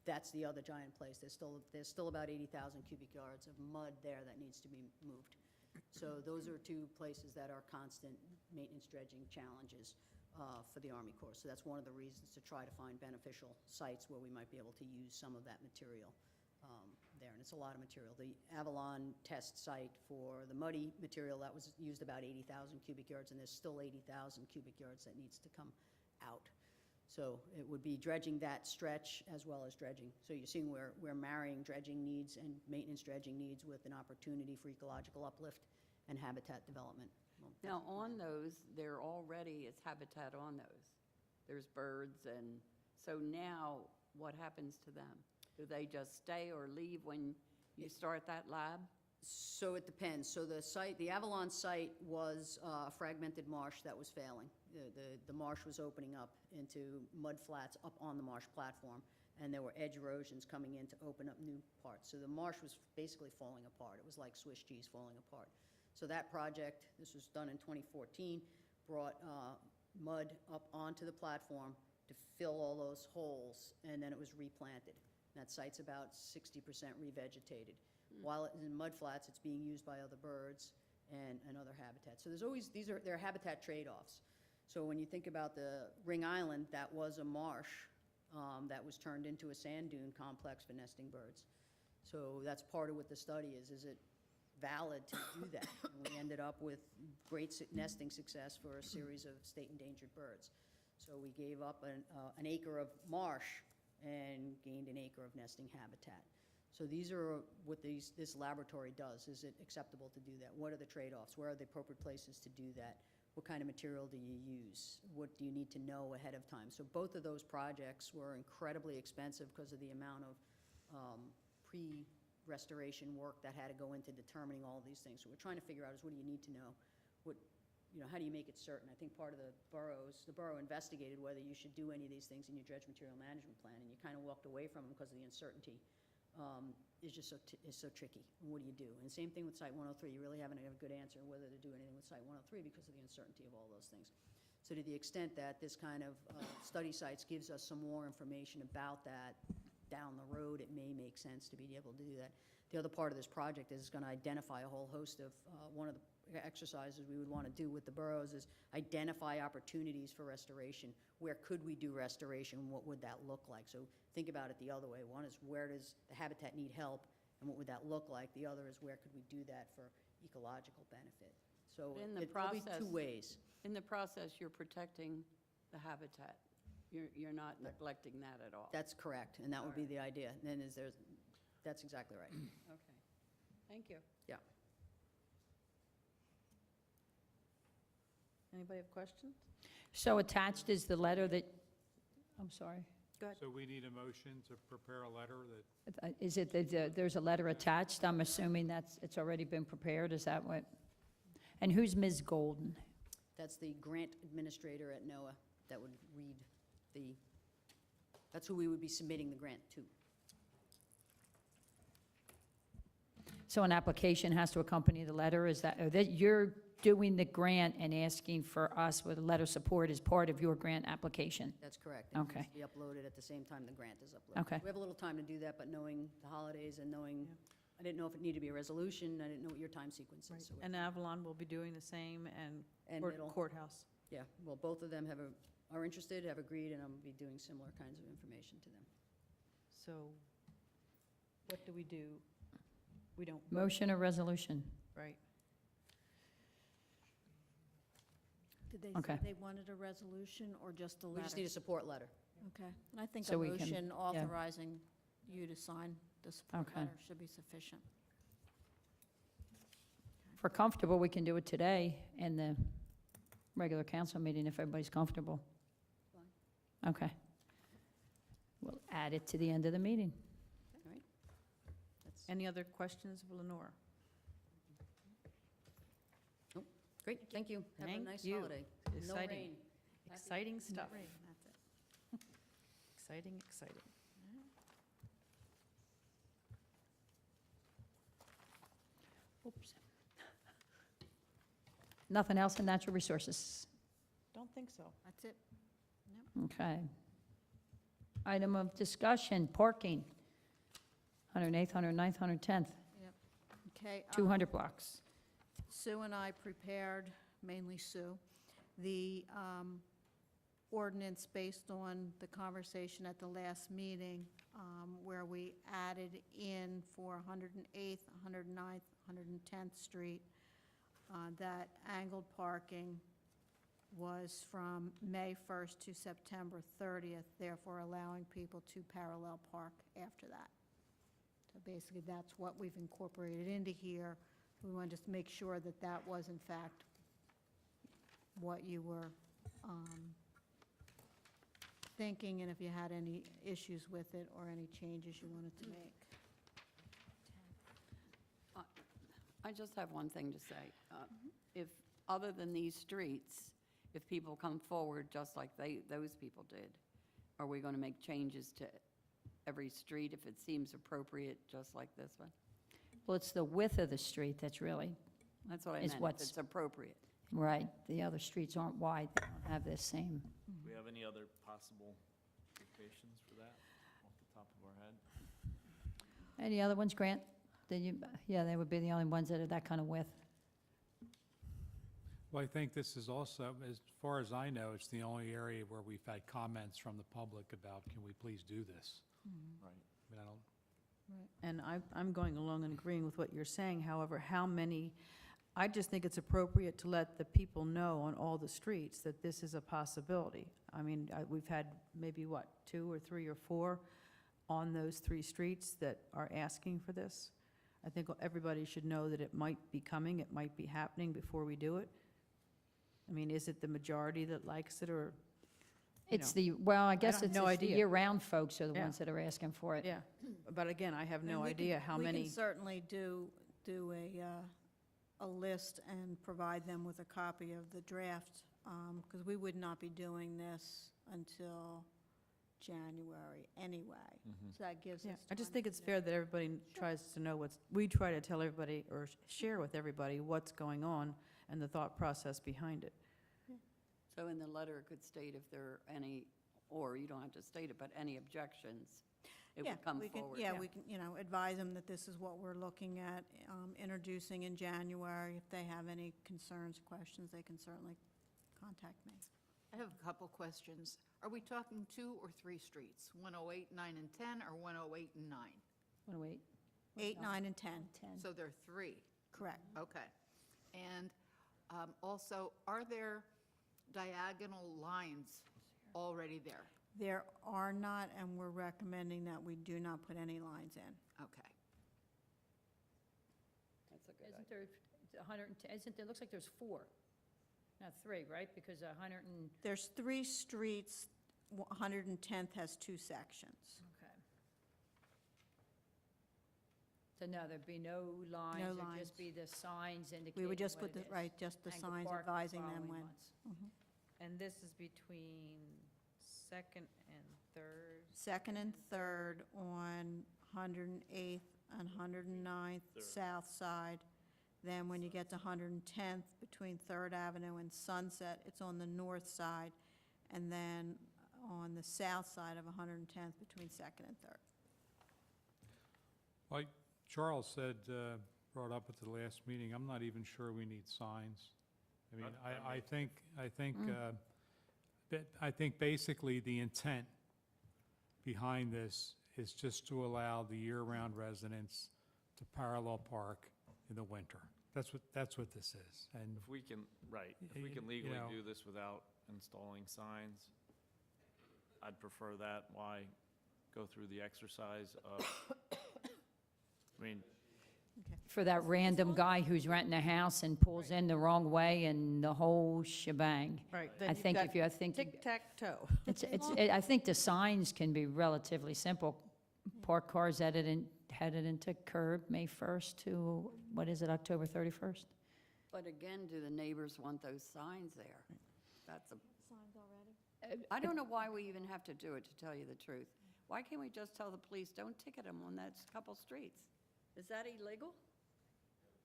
That's the other giant place. There's still about 80,000 cubic yards of mud there that needs to be moved. So those are 2 places that are constant maintenance dredging challenges for the Army Corps. So that's one of the reasons to try to find beneficial sites where we might be able to use some of that material there. And it's a lot of material. The Avalon test site for the muddy material, that was used about 80,000 cubic yards, and there's still 80,000 cubic yards that needs to come out. So it would be dredging that stretch as well as dredging. So you're seeing we're marrying dredging needs and maintenance dredging needs with an opportunity for ecological uplift and habitat development. Well, Now, on those, there already is habitat on those. There's birds, and so now what happens to them? Do they just stay or leave when you start that lab? So it depends. So the Avalon site was a fragmented marsh that was failing. The marsh was opening up into mud flats up on the marsh platform, and there were edge erosions coming in to open up new parts. So the marsh was basically falling apart. It was like Swiss cheese falling apart. So that project, this was done in 2014, brought mud up onto the platform to fill all those holes, and then it was replanted. That site's about 60% revegetated. While it's in mud flats, it's being used by other birds and other habitats. So there's always, there are habitat trade-offs. So when you think about the Ring Island, that was a marsh that was turned into a sand dune complex for nesting birds. So that's part of what the study is it valid to do that? And we ended up with great nesting success for a series of state endangered birds. So we gave up an acre of marsh and gained an acre of nesting habitat. So these are what this laboratory does. Is it acceptable to do that? What are the trade-offs? Where are the appropriate places to do that? What kind of material do you use? What do you need to know ahead of time? So both of those projects were incredibly expensive because of the amount of pre-restoration work that had to go into determining all of these things. So we're trying to figure out is what do you need to know? How do you make it certain? I think part of the borough investigated whether you should do any of these things in your dredge material management plan, and you kind of walked away from them because of the uncertainty is just is so tricky. And what do you do? And same thing with Site 103. You really haven't had a good answer whether to do anything with Site 103 because of the uncertainty of all those things. So to the extent that this kind of study sites gives us some more information about that down the road, it may make sense to be able to do that. The other part of this project is going to identify a whole host of, one of the exercises we would want to do with the boroughs is identify opportunities for restoration. Where could we do restoration? What would that look like? So think about it the other way. One is where does the habitat need help and what would that look like? The other is where could we do that for ecological benefit? So But in the it'll be two process- ways. In the process, you're protecting the habitat. You're not neglecting that at all. That's correct, and that would be the idea. And then that's exactly right. Okay. Thank you. Yeah. Anybody have questions? So attached is the letter that, I'm sorry. So we need a motion to prepare a letter that, Is it, that there's a letter attached? I'm assuming it's already been prepared, is that what? And who's Ms. Golden? That's the grant administrator at NOAA that would read that's who we would be submitting the grant to. So an application has to accompany the letter, is that, or that you're doing the grant and asking for us with a letter of support as part of your grant application? That's correct. It Okay. needs to be uploaded at the same time the grant is uploaded. Okay. We have a little time to do that, but knowing the holidays and knowing, I didn't know if it needed to be a resolution, I didn't know what your time sequence is. So And Avalon will be doing the same, and And it'll- courthouse. Yeah, well, both of them are interested, have agreed, and I'm going to be doing similar kinds of information to them. So what do? We don't, Motion or resolution? right? Did they Okay. say they wanted a resolution or just a letter? We just need a support letter. Okay, and I think a So we can- motion yeah. authorizing you to sign the support Okay. letter should be sufficient. If we're comfortable, we can do it today in the regular council meeting if everybody's comfortable. Okay. We'll add it to the end of the meeting. All right? That's Any other questions of Lenore? great, thank you. Have a Thank nice you. holiday. No Exciting. rain. Exciting stuff. That's it. Exciting, exciting. Oops. Nothing else in natural resources? Don't think so. That's it. Okay. Item of discussion, parking. 108th, 109th, 110th, Okay. 200 blocks. Sue and I prepared, mainly Sue, the ordinance based on the conversation at the last meeting, where we added in for 108th, 109th, 110th Street, that angled parking was from May 1st to September 30th, therefore allowing people to parallel park after that. So basically, that's what we've incorporated into here. We wanted to just make sure that that was in fact what you were thinking, and if you had any issues with it or any changes you wanted to make. I just have one thing to say. If, other than these streets, if people come forward just like those people did, are we going to make changes to every street if it seems appropriate, just like this one? Well, it's the width of the street that's really, That's what I Is meant, if what's- it's appropriate. right. The other streets aren't wide, they don't have this same. Do we have any other possible locations for that off the top of our head? Any other ones, Grant? Yeah, they would be the only ones that are that kind of width. well, I think this is also, as far as I know, it's the only area where we've had comments from the public about, can we please do this? Right. I mean, I don't, And I'm going along and agreeing with what you're saying. However, how many, I just think it's appropriate to let the people know on all the streets that this is a possibility. I mean, we've had maybe, 2 or 3 or 4 on those 3 streets that are asking for this. I think everybody should know that it might be coming, it might be happening before we do it. I mean, is it the majority that likes it, or, you It's know? well, I guess have it's no it's the idea. year-round folks are the Yeah. ones that are asking for it. Yeah, but again, I have I mean, no we can- idea how We many. can certainly do a list and provide them with a copy of the draft, because we would not be doing this until January anyway. So that gives us Yeah, I just time think to it's do- fair that everybody tries to know we try to tell everybody or share with everybody what's going on and the thought process behind it. So in the letter, it could state if there are any, or you don't have to state it, but any objections, it Yeah, would come we can- forward. Yeah, we can, advise them that this is what we're looking at, introducing in January. If they have any concerns, questions, they can certainly contact me. I have a couple questions. Are we talking 2 or 3 streets? 108, 9, and 10, or 108 and 9? Want to wait? 8, 9, and 10, 10. So there are 3. correct. Okay. And also, are there diagonal lines already there? There are not, and we're recommending that we do not put any lines in. Okay. That's a good Isn't idea. there, it's 110, isn't there, looks like there's 4, not 3, right? Because 100 and, There's 3 streets, 110th has 2 sections. okay. So no, there'd be no lines? No There'd lines. just be the signs indicating We would just what put it the, is? right, just the Angle signs Park advising them following when. months. And this is between Second and Third. Second and Third on 108th and 109th south side. Then when you get to 110th, between Third Avenue and Sunset, it's on the north side. And then on the south side of 110th, between Second and Third. Like Charles said, brought up at the last meeting, I'm not even sure we need signs. I mean, I think basically the intent behind this is just to allow the year-round residents to parallel park in the winter. That's what this is. And If we can, right, if we You can legally know- do this without installing signs, I'd prefer that. Why go through the exercise of, I mean, For that random guy who's renting a house and pulls in the wrong way and the whole shebang. Right. I think if you, I think, Tic-tac-toe. I think the signs can be relatively simple. Park cars headed into curb, May 1st to, what is it, October 31st? But again, do the neighbors want those signs there? That's a. Signs already? I don't know why we even have to do it, to tell you the truth. Why can't we just tell the police, don't ticket them on that couple streets? Is that illegal?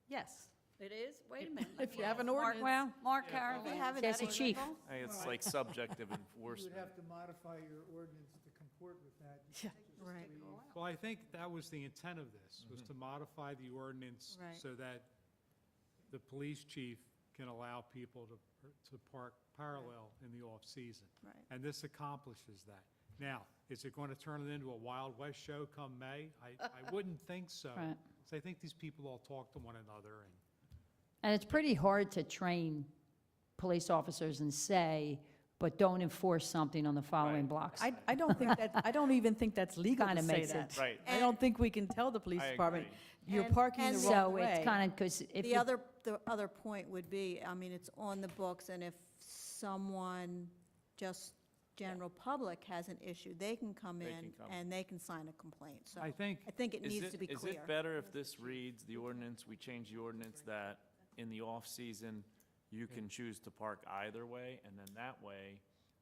Yes. It is? Wait a minute. If you have an Mark- ordinance. Well, Mark Caravan, have is it that as a chief. illegal? I think it's like subjective You enforcement. would have to modify your ordinance to comport with that. Yeah. Right. Well, I think that was the intent of this, was to modify the ordinance Right. so that the police chief can allow people to park parallel in the off-season. Right. And this accomplishes that. Now, is it going to turn it into a Wild West show come May? I wouldn't think so. Right. So I think these people all talk to one another, and And it's pretty hard to train police officers and say, but don't enforce something on the following Right. blocks. I don't think that, I don't even think that's legal to Kinda say makes that. it- Right. I don't think we can tell the police I department, agree. you're And- parking the and- wrong So way. it's kind of, because if The you, other point would be, I mean, it's on the books, and if someone, just general public, has an issue, they can come They in can come. and they can sign a complaint. So I think, I think it Is needs to be Is clear. it better if this reads, the ordinance, we change the ordinance that in the off-season, you can choose to park either way, and then that way,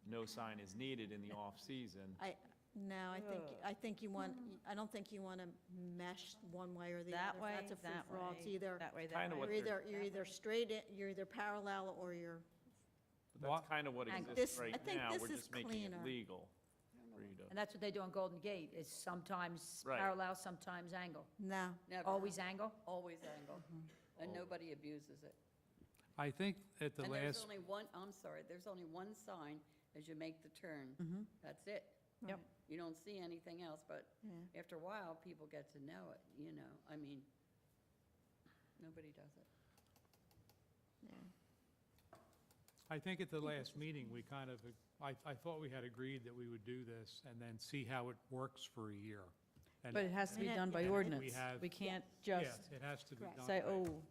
no sign is needed in the off-season? No, I think you want, I don't think you want to mesh one way or the That other. way, That's a that free-for-all. It's way, either, that way, Kinda that way. what you're either straight in, you're either parallel or you're, But that's kind of what And exists this- I right think now, this we're is just making cleaner. it legal for you to. and that's what they do on Golden Gate, is sometimes Right. parallel, sometimes angle. no. Never. Always angle? Always angle. And nobody abuses it. I think at the And there's last, only one, I'm sorry, there's only one sign as you make the turn. Mhm. That's it. Yep. You don't see anything else, but Yeah. after a while, people get to know it, you know, I mean, nobody does it. I think at the last meeting, we kind of, I thought we had agreed that we would do this and then see how it works for a year. And- But it has to be And it- done by yeah, we ordinance. have- We can't Yeah, just it has to be Correct. done. say, right. oh,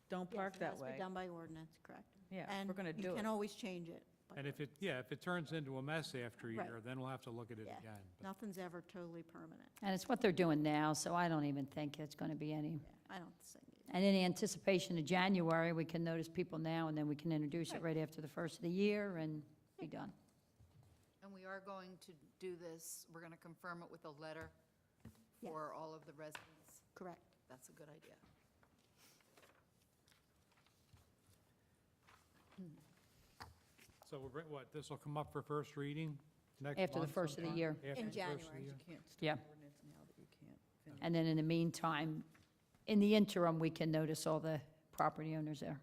don't Yes, park it that has to be way. done by ordinance, correct. Yeah, And we're going to do you can it. always change it. by And if it turns into a mess after a Right. year, then we'll have to look at it Yeah. again. But Nothing's ever totally permanent. And it's what they're doing now, so I don't even think it's going to be any. Yeah, I don't think. And in anticipation of January, we can notice people now, and then we can introduce it right after the first of the year and be done. And we are going to do this, we're going to confirm it with a letter for all of the residents. Correct. That's a good idea. So this will come up for first reading next month? After the first of the sometime? year. After In the first of the January. year? You can't start Yeah. an ordinance now that you can't finish. And then in the meantime, in the interim, we can notice all the property owners there.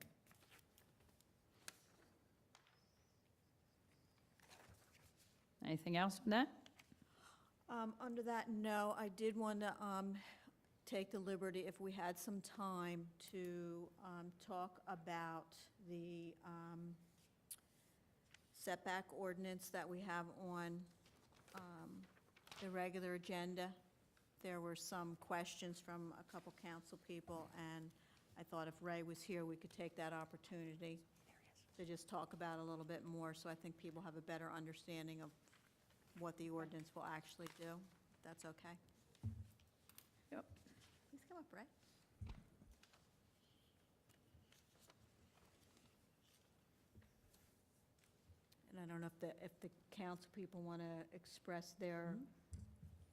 Anything else from that? Under that, no, I did want to take the liberty, if we had some time, to talk about the setback ordinance that we have on the regular agenda. There were some questions from a couple council people, and I thought if Ray was here, we could take that opportunity to just talk about it a little bit more, so I think people have a better understanding of what the ordinance will actually do, if that's okay. Yep. Please come up, Ray. And I don't know if the council people want to express their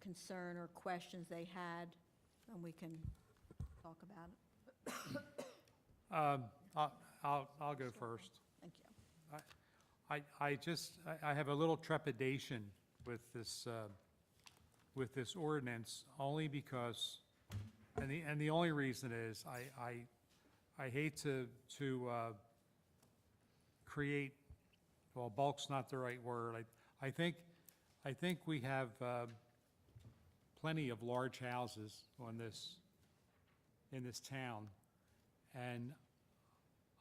concern or questions they had, then we can talk about it. I'll go first. Thank you. I have a little trepidation with this ordinance, only because, and the only reason is, I hate to create, well, bulk's not the right word. I think we have plenty of large houses in this town, and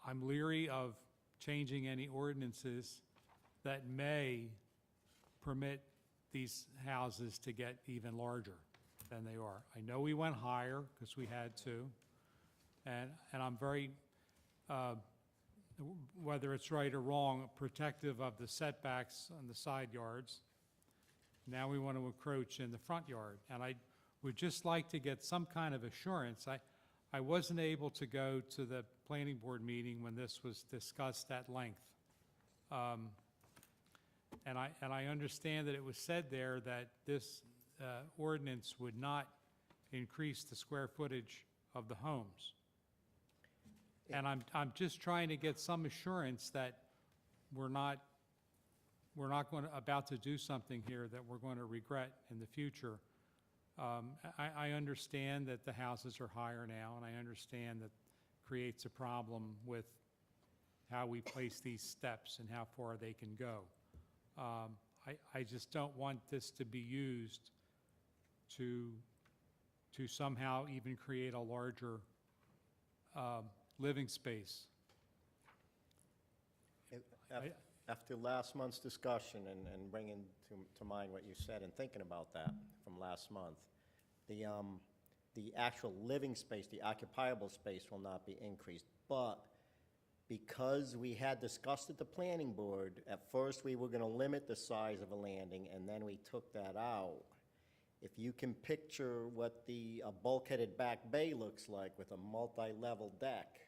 I'm leery of changing any ordinances that may permit these houses to get even larger than they are. I know we went higher because we had to, and I'm very, whether it's right or wrong, protective of the setbacks on the side yards. Now we want to encroach in the front yard, and I would just like to get some kind of assurance. I wasn't able to go to the planning board meeting when this was discussed at length. And I understand that it was said there that this ordinance would not increase the square footage of the homes. And I'm just trying to get some assurance that we're not about to do something here that we're going to regret in the future. I understand that the houses are higher now, and I understand that creates a problem with how we place these steps and how far they can go. I just don't want this to be used to somehow even create a larger living space. After last month's discussion and bringing to mind what you said and thinking about that from last month, the actual living space, the occupiable space will not be increased. But because we had discussed at the planning board, at first we were going to limit the size of a landing, and then we took that out. If you can picture what a bulkheaded back bay looks like with a multi-level deck,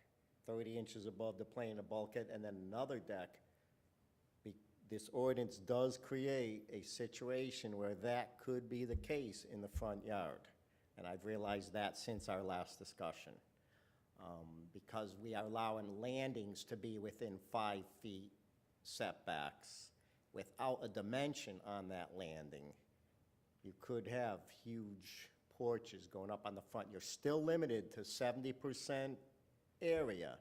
30 inches above the plane of the bulkhead, and then another deck, this ordinance does create a situation where that could be the case in the front yard. And I've realized that since our last discussion. Because we are allowing landings to be within 5 feet setbacks without a dimension on that landing. You could have huge porches going up on the front. You're still limited to 70% area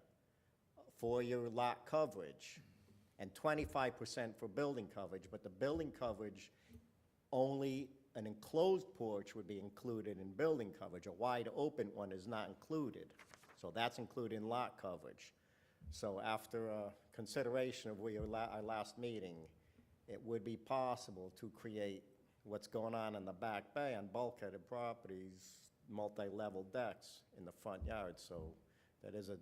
for your lot coverage and 25% for building coverage, but the building coverage, only an enclosed porch would be included in building coverage. A wide open one is not included. So that's included in lot coverage. So after consideration of our last meeting, it would be possible to create what's going on in the back bay on bulkheaded properties, multi-level decks in the front yard. So that is a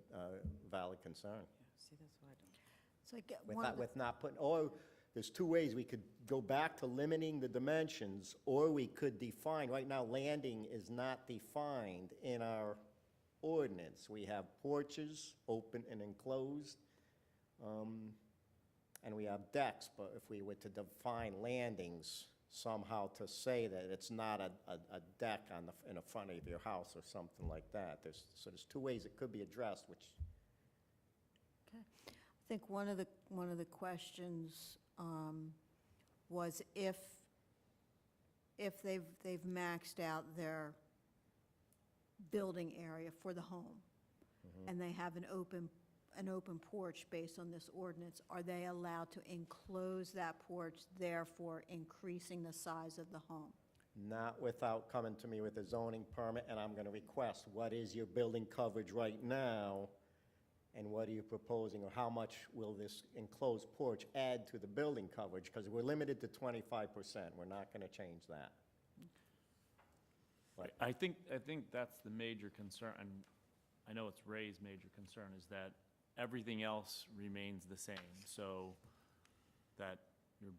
valid concern. See, that's why I don't. So I get With not putting, or there's two ways. We could go back to limiting the dimensions, or we could define, right now, landing is not defined in our ordinance. We have porches, open and enclosed. and we have decks, but if we were to define landings somehow to say that it's not a deck on in the front of your house or something like that, so there's two ways it could be addressed, which, I think one of the questions was if they've maxed out their building area for the home, and they have an open porch based on this ordinance, are they allowed to enclose that porch, therefore increasing the size of the home? not without coming to me with a zoning permit, and I'm gonna request, what is your building coverage right now? And what are you proposing, or how much will this enclosed porch add to the building coverage? Because we're limited to 25%, we're not gonna change that. I think that's the major concern, and I know it's Ray's major concern, is that everything else remains the same. So that your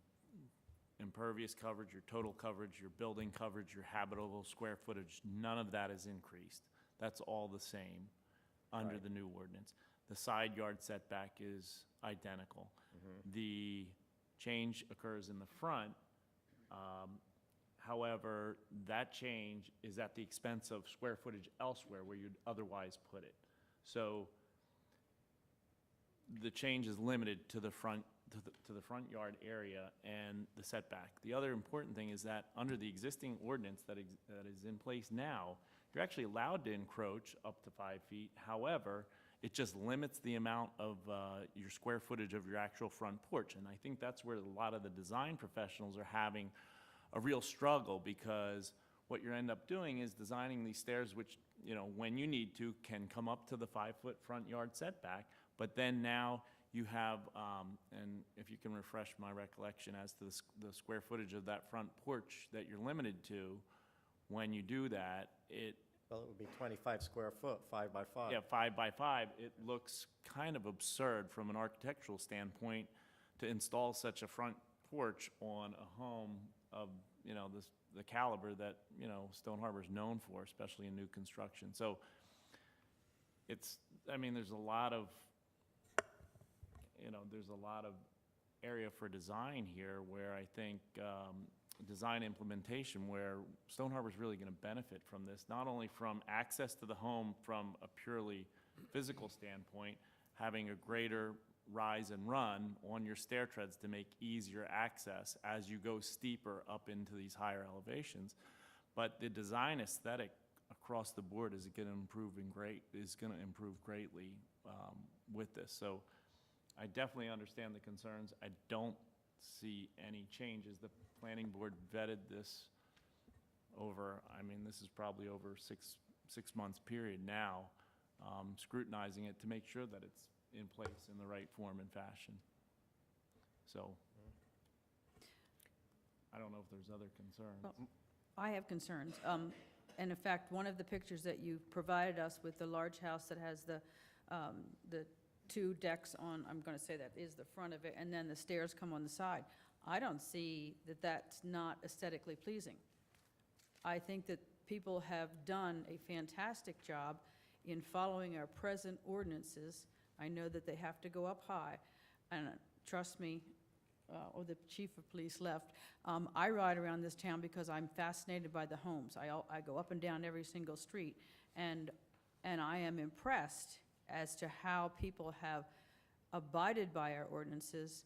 impervious coverage, your total coverage, your building coverage, your habitable square footage, none of that is increased. That's all the same under Right. the new ordinance. The side yard setback is identical. The change occurs in the front. However, that change is at the expense of square footage elsewhere where you'd otherwise put it. So the change is limited to the front, to the front yard area and the setback. The other important thing is that under the existing ordinance that is in place now, you're actually allowed to encroach up to 5 feet. However, it just limits the amount of your square footage of your actual front porch. And I think that's where a lot of the design professionals are having a real struggle, because what you end up doing is designing these stairs which, you know, when you need to, can come up to the 5-foot front yard setback, but then now you have, and if you can refresh my recollection as to the square footage of that front porch that you're limited to, when you do that, Well, it would be 25 square foot, 5 by 5. yeah, 5 by 5, it looks kind of absurd from an architectural standpoint to install such a front porch on a home of, you know, the caliber that, you know, Stone Harbor is known for, especially in new construction. So it's, I mean, there's a lot of area for design here where I think design implementation, where Stone Harbor is really going to benefit from this, not only from access to the home from a purely physical standpoint, having a greater rise and run on your stair treads to make easier access as you go steeper up into these higher elevations, but the design aesthetic across the board is going to improve greatly with this. So I definitely understand the concerns. I don't see any changes. The planning board vetted this over, I mean, this is probably over six months period now, scrutinizing it to make sure that it's in place in the right form and fashion. So I don't know if there's other concerns. Well, I have concerns. And in fact, one of the pictures that you provided us with the large house that has the 2 decks on, I'm going to say that is the front of it, and then the stairs come on the side. I don't see that that's not aesthetically pleasing. I think that people have done a fantastic job in following our present ordinances. I know that they have to go up high, and trust me, the chief of police left. I ride around this town because I'm fascinated by the homes. I go up and down every single street, and I am impressed as to how people have abided by our ordinances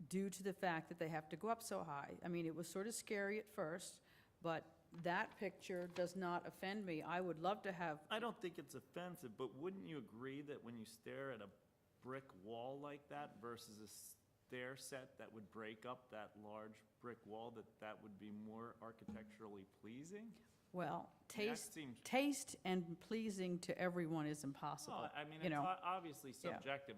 due to the fact that they have to go up so high. I mean, it was sort of scary at first, but that picture does not offend me. I would love to have, I don't think it's offensive, but wouldn't you agree that when you stare at a brick wall like that versus a stair set that would break up that large brick wall, that would be more architecturally pleasing? well, I mean, that seems- taste and pleasing to everyone is impossible. Oh, I mean, you it's know. Obviously Yeah. subjective.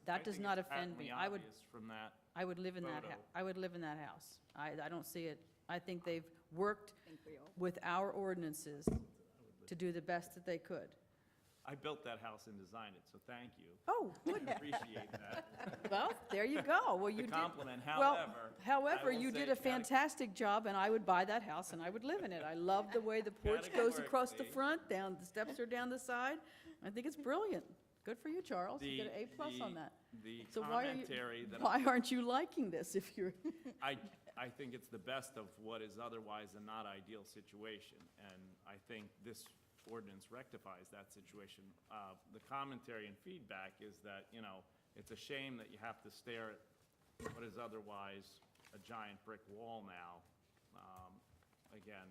That does not offend me. I would- Obvious from that. I would live in that, Photo. I would live in that house. I don't see it. I think they've worked I think we all. with our ordinances to do the best that they could. I built that house and designed it, so thank you. Oh, I appreciate that. well, there you go. Well, you The did. compliment, Well, however. however, I will you say did a cate- fantastic job, and I would buy that house, and I would live in it. I love the way the porch goes across the Categorically. front, down, the steps are down the side. I think it's brilliant. Good for you, Charles. You get an A+ on that. The So why are you, commentary that why aren't you liking this if you're, I think it's the best of what is otherwise a not ideal situation, and I think this ordinance rectifies that situation. The commentary and feedback is that, you know, it's a shame that you have to stare at what is otherwise a giant brick wall now. Again,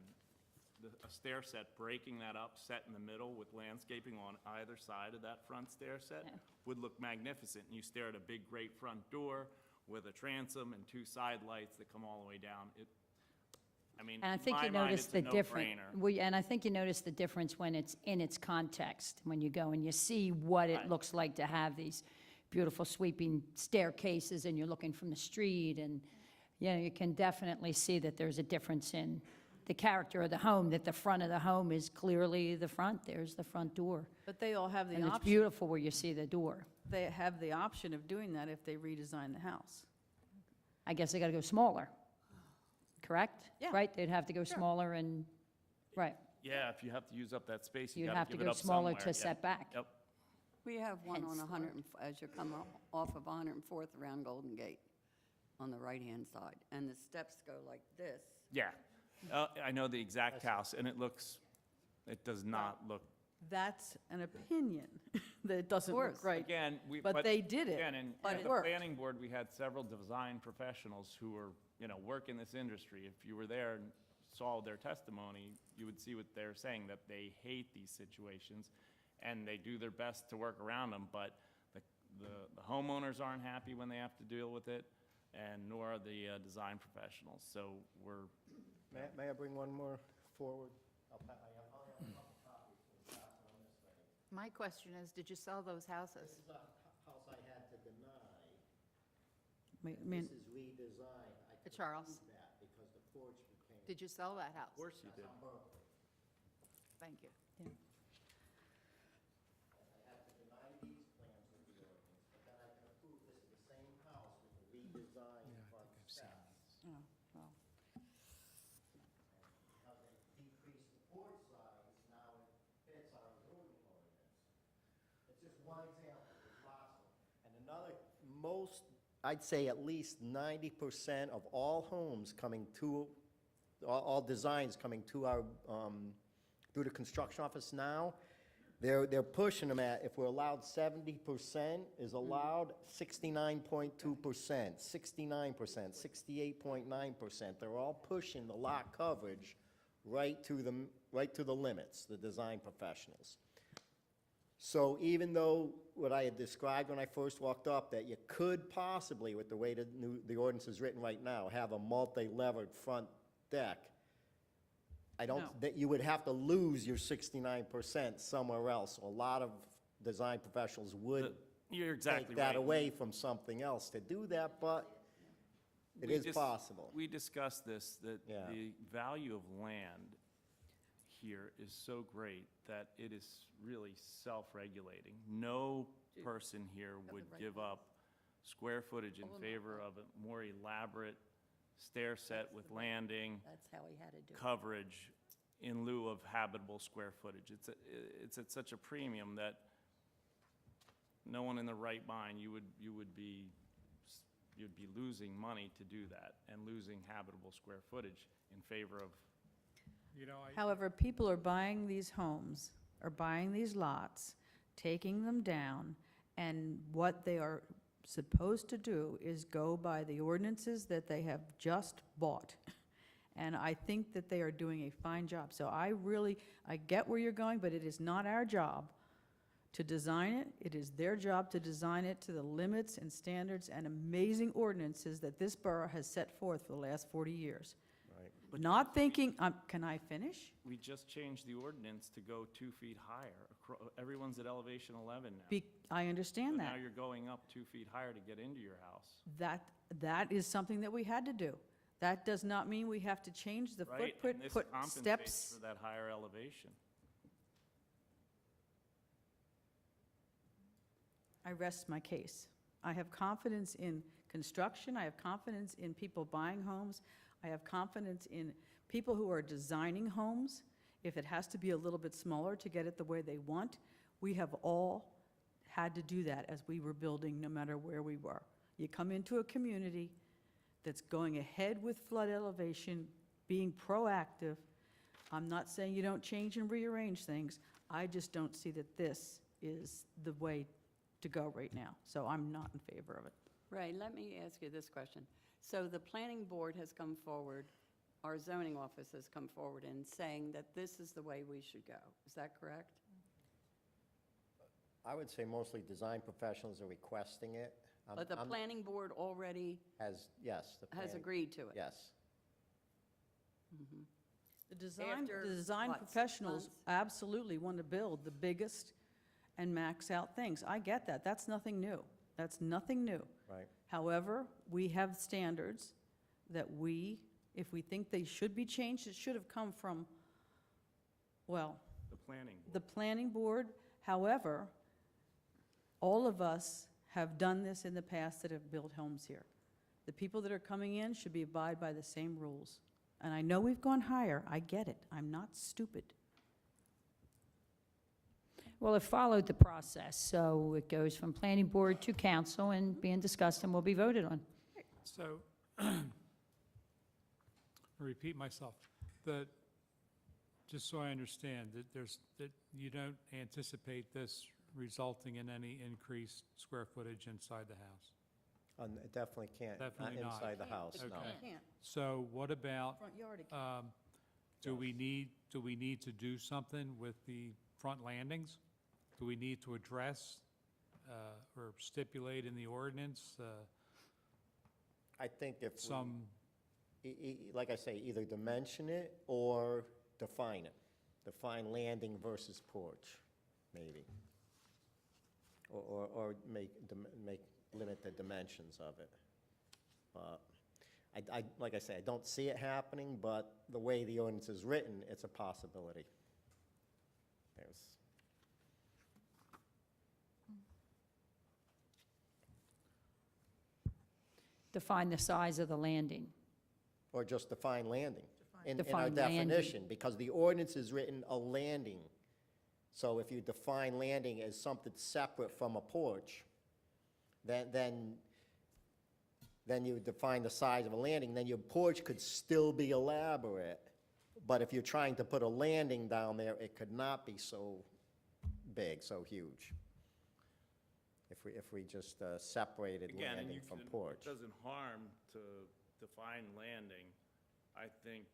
a stair set, breaking that up, set in the middle with landscaping on either side of that front stair set Yeah. would look magnificent. And you stare at a big, great front door with a transom and two side lights that come all the way down. I mean, And I in think my you mind, notice it's a the difference. no-brainer. And I think you notice the difference when it's in its context, when you go and you see what it Right. looks like to have these beautiful sweeping staircases, and you're looking from the street, and, you know, you can definitely see that there's a difference in the character of the home, that the front of the home is clearly the front, there's the front door. but they all have the And it's option, beautiful where you see the door. they have the option of doing that if they redesign the house. I guess they gotta go smaller, correct? Yeah. Right, they'd have to go Sure. smaller and, right, Yeah, if you have to use up that space, you you'd gotta have to give it go up smaller somewhere. to Yeah. set back. Yep. We have one on Hence- 100, as you come off of 104th around Golden Gate on the right-hand side, and the steps go like this. Yeah. I know the exact house, and it does not look, That's an opinion, that it doesn't look course. right. again, But they did it, Again, in but at it the worked. planning board, we had several design professionals who were, you know, work in this industry. If you were there and saw their testimony, you would see what they're saying, that they hate these situations, and they do their best to work around them, but the homeowners aren't happy when they have to deal with it, and nor are the design professionals. So we're, May I bring one more forward? I have a couple copies to pass on this thing. My question is, did you sell those houses? This is a house I had to deny, I and mean, this is redesigned. I could Charles. prove that because the porch became. Did you sell that house? of course you did. On Berkeley. Thank you. I have to deny these plans with the ordinance, but then I can approve this is the same house with the redesigned front steps. Oh, well. Because they decreased the porch size, now it fits our zoning ordinance. It's just one example, there's lots of them. And another, I'd say at least 90% of all homes coming to, all designs coming to our, through the construction office now, they're pushing them at, if we're allowed 70% is allowed, 69.2%, 69%, 68.9%. They're all pushing the lot coverage right to the limits, the design professionals. So even though what I had described when I first walked up, that you could possibly, with the way the ordinance is written right now, have a multi-levered front deck, I don't, No. that you would have to lose your 69% somewhere else. A lot of design professionals would You're exactly take that right. away from something else to do that, but it We is dis- possible. We discussed this, that Yeah. the value of land here is so great that it is really self-regulating. No person here would give up square footage in favor of a more elaborate stair set with landing, That's how he had to do it. coverage in lieu of habitable square footage. It's at such a premium that no one in the right mind, you'd be losing money to do that and losing habitable square footage in favor of, You know, however, people are buying these homes, are buying these lots, taking them down, and what they are supposed to do is go by the ordinances that they have just bought. And I think that they are doing a fine job. So I get where you're going, but it is not our job to design it. It is their job to design it to the limits and standards and amazing ordinances that this borough has set forth for the last 40 years. Right. Not thinking, can I finish? we just changed the ordinance to go 2 feet higher. Everyone's at elevation 11 now. I understand So that. now you're going up 2 feet higher to get into your house. That is something that we had to do. That does not mean we have to change the Right, footprint, and this put compensates steps. for that higher elevation. I rest my case. I have confidence in construction, I have confidence in people buying homes, I have confidence in people who are designing homes. If it has to be a little bit smaller to get it the way they want, we have all had to do that as we were building, no matter where we were. You come into a community that's going ahead with flood elevation, being proactive. I'm not saying you don't change and rearrange things. I just don't see that this is the way to go right now. So I'm not in favor of it. Ray, let me ask you this question. So the planning board has come forward, our zoning office has come forward in saying that this is the way we should go. Is that correct? I would say mostly design professionals are requesting it. But the planning board already Yes. the has plan- agreed to it? Yes. The design what, 6 professionals months? absolutely want to build the biggest and max out things. I get that. That's nothing new. That's nothing new. Right. However, we have standards that if we think they should be changed, it should have come from, well, The planning board. the planning board. However, all of us have done this in the past that have built homes here. The people that are coming in should be abide by the same rules. And I know we've gone higher. I get it. I'm not stupid. Well, it followed the process, so it goes from planning board to council and being discussed and will be voted on. So, I'll repeat myself, just so I understand, that you don't anticipate this resulting in any increased square footage inside the house? It definitely can't. Definitely not. Inside the house, no. Okay. Can't. So what about, Front yard again. do we need to do something with the front landings? Do we need to address or stipulate in the ordinance I think if, some, like I say, either dimension it or define it. Define landing versus porch, maybe. Or limit the dimensions of it. But like I say, I don't see it happening, but the way the ordinance is written, it's a possibility. Define the size of the landing. Or just define landing in our Define landing. definition, because the ordinance is written a landing. So if you define landing as something separate from a porch, then you define the size of a landing, then your porch could still be elaborate. But if you're trying to put a landing down there, it could not be so big, so huge. If we just separated Again, and landing from porch. It doesn't harm to define landing. I think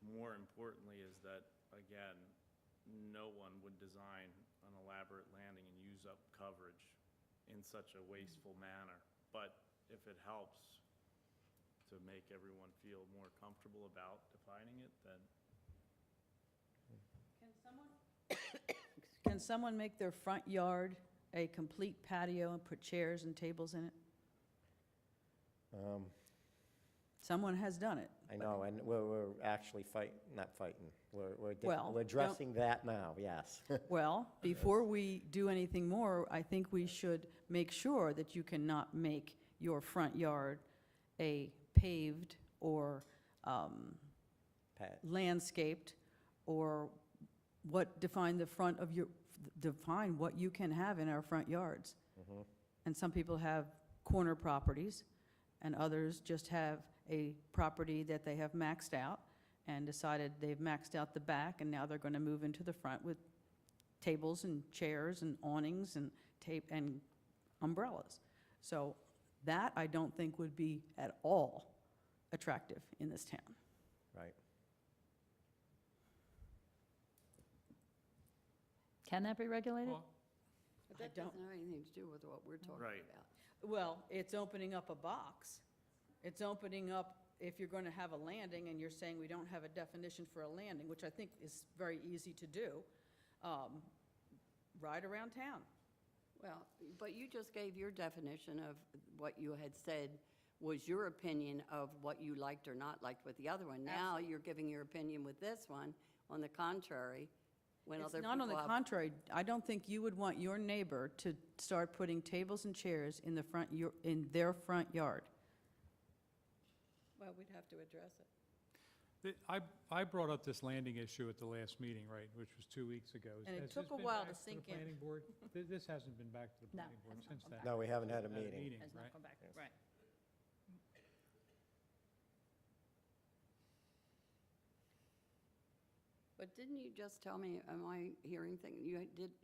more importantly is that, again, no one would design an elaborate landing and use up coverage in such a wasteful manner. But if it helps to make everyone feel more comfortable about defining it, then Can someone make their front yard a complete patio and put chairs and tables in it? Someone has done it. I know, and we're actually not fighting, Well, we're addressing that now, yes. Well, before we do anything more, I think we should make sure that you cannot make your front yard a paved or Pat. landscaped, or define what you can have in our front yards. And some people have corner properties, and others just have a property that they have maxed out and decided they've maxed out the back, and now they're going to move into the front with tables and chairs and awnings and tape and umbrellas. So that, I don't think, would be at all attractive in this town. Right. Can that be regulated? well, But that doesn't have anything to do with what we're talking Right. about. Well, it's opening up a box. It's opening up, if you're going to have a landing, and you're saying we don't have a definition for a landing, which I think is very easy to do, right around town. Well, but you just gave your definition of what you had said was your opinion of what you liked or not liked with the other one. Now you're giving your opinion with this one. On the contrary, when It's other not on the people have... contrary. I don't think you would want your neighbor to start putting tables and chairs in in their front yard. Well, we'd have to address it. I brought up this landing issue at the last meeting, right, which was 2 weeks ago. And it Has took this a been while back to sink the in. planning board? This hasn't been back to the No, planning board has not since come that. back. No, we haven't had a Had meeting. Has right? not come back, right. But didn't you just tell me, am I hearing things,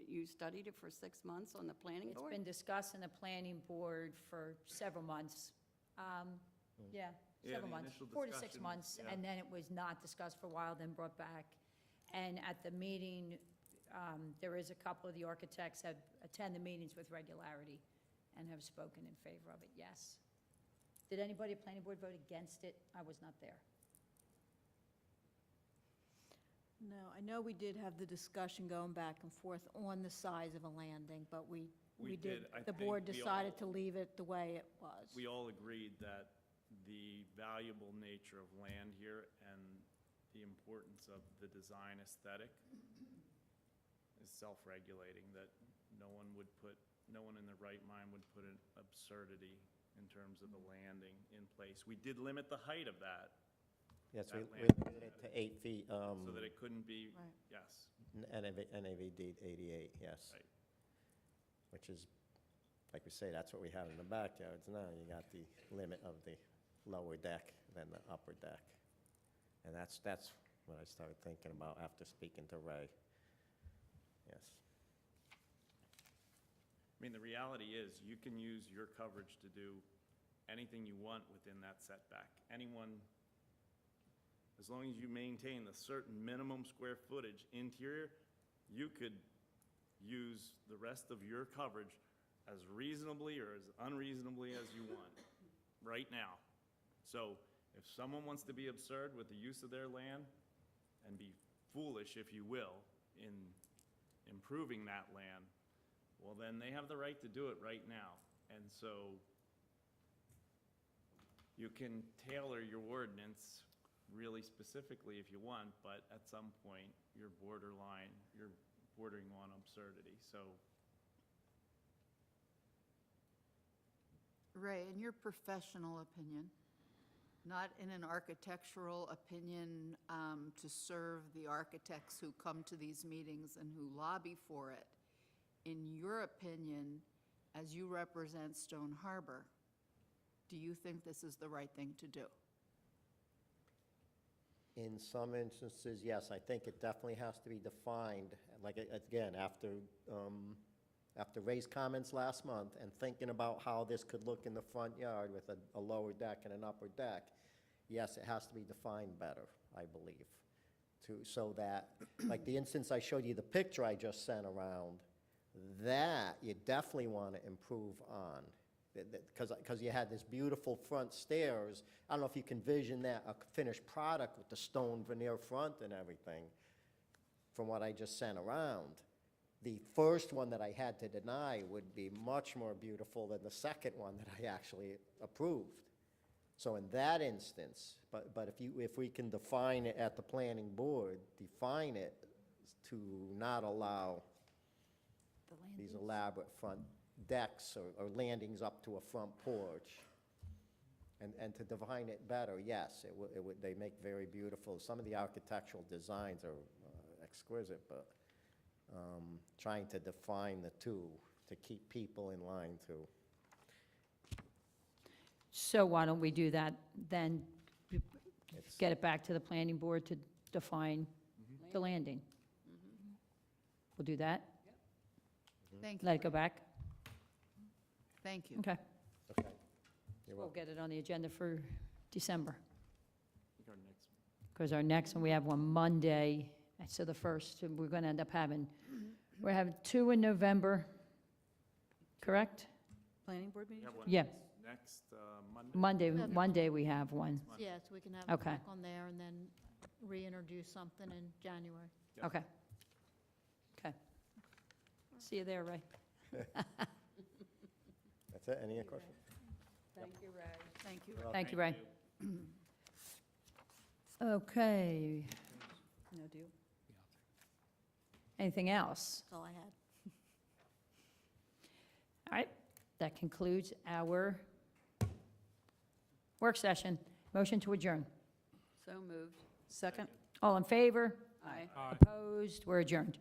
you studied it for 6 months on the planning It's board? been discussed in the planning board for several months. Yeah, Yeah, several the months, initial 4 to 6 discussion, months. yeah. And then it was not discussed for a while, then brought back. And at the meeting, there is a couple of the architects have attend the meetings with regularity and have spoken in favor of it, yes. Did anybody at planning board vote against it? I was not there. No, I know we did have the discussion going back and forth on the size of a landing, but we We did, did. I the think board we decided all- to leave it the way it was. We all agreed that the valuable nature of land here and the importance of the design aesthetic is self-regulating, that no one in their right mind would put an absurdity in terms of the landing in place. We did limit the height of that, Yes, we That land. limited it to 8 feet, so that it couldn't be, Right. yes. NAVD 88, yes. Right. Which is, like we say, that's what we have in the backyards now. You got the limit of the lower deck than the upper deck. And that's what I started thinking about after speaking to Ray. Yes. I mean, the reality is, you can use your coverage to do anything you want within that setback. Anyone, as long as you maintain the certain minimum square footage interior, you could use the rest of your coverage as reasonably or as unreasonably as you want, right now. So if someone wants to be absurd with the use of their land and be foolish, if you will, in improving that land, well, then they have the right to do it right now. And so you can tailor your ordinance really specifically if you want, but at some point, you're bordering on absurdity, so. Ray, in your professional opinion, not in an architectural opinion to serve the architects who come to these meetings and who lobby for it, in your opinion, as you represent Stone Harbor, do you think this is the right thing to do? In some instances, yes, I think it definitely has to be defined, like, again, after Ray's comments last month and thinking about how this could look in the front yard with a lower deck and an upper deck, yes, it has to be defined better, I believe, so that, like the instance I showed you, the picture I just sent around, that you definitely want to improve on. Because you had this beautiful front stairs. I don't know if you can envision that, a finished product with the stone veneer front and everything, from what I just sent around. The first one that I had to deny would be much more beautiful than the second one that I actually approved. So in that instance, but if we can define it at the planning board, define it to not allow these elaborate front decks or landings up to a front porch, and to define it better, yes, they make very beautiful, some of the architectural designs are exquisite, but trying to define the two to keep people in line too. So why don't we do that, then It's- get it back to the planning board to define the landing? We'll do that? Thank you. Let it go back? Thank you. Okay. Okay. You're We'll welcome. get it on the agenda for December, I think our next because our next one, we have one Monday, so the first, we're going to end up having, we're having 2 in November, correct? Planning board We meeting? have one Yeah. next Monday. Monday we have one. Yes, we can have it Okay. back on there and then reintroduce something in January. Yeah. Okay. Okay. See you there, Ray. That's it, any other questions? Thank you, Ray. Thank you. Thank you, Ray. Okay. No, do you? Anything else? That's all I had. All right, that concludes our work session. Motion to adjourn. So moved. Second? All in favor? Aye. Aye. Opposed? We're adjourned.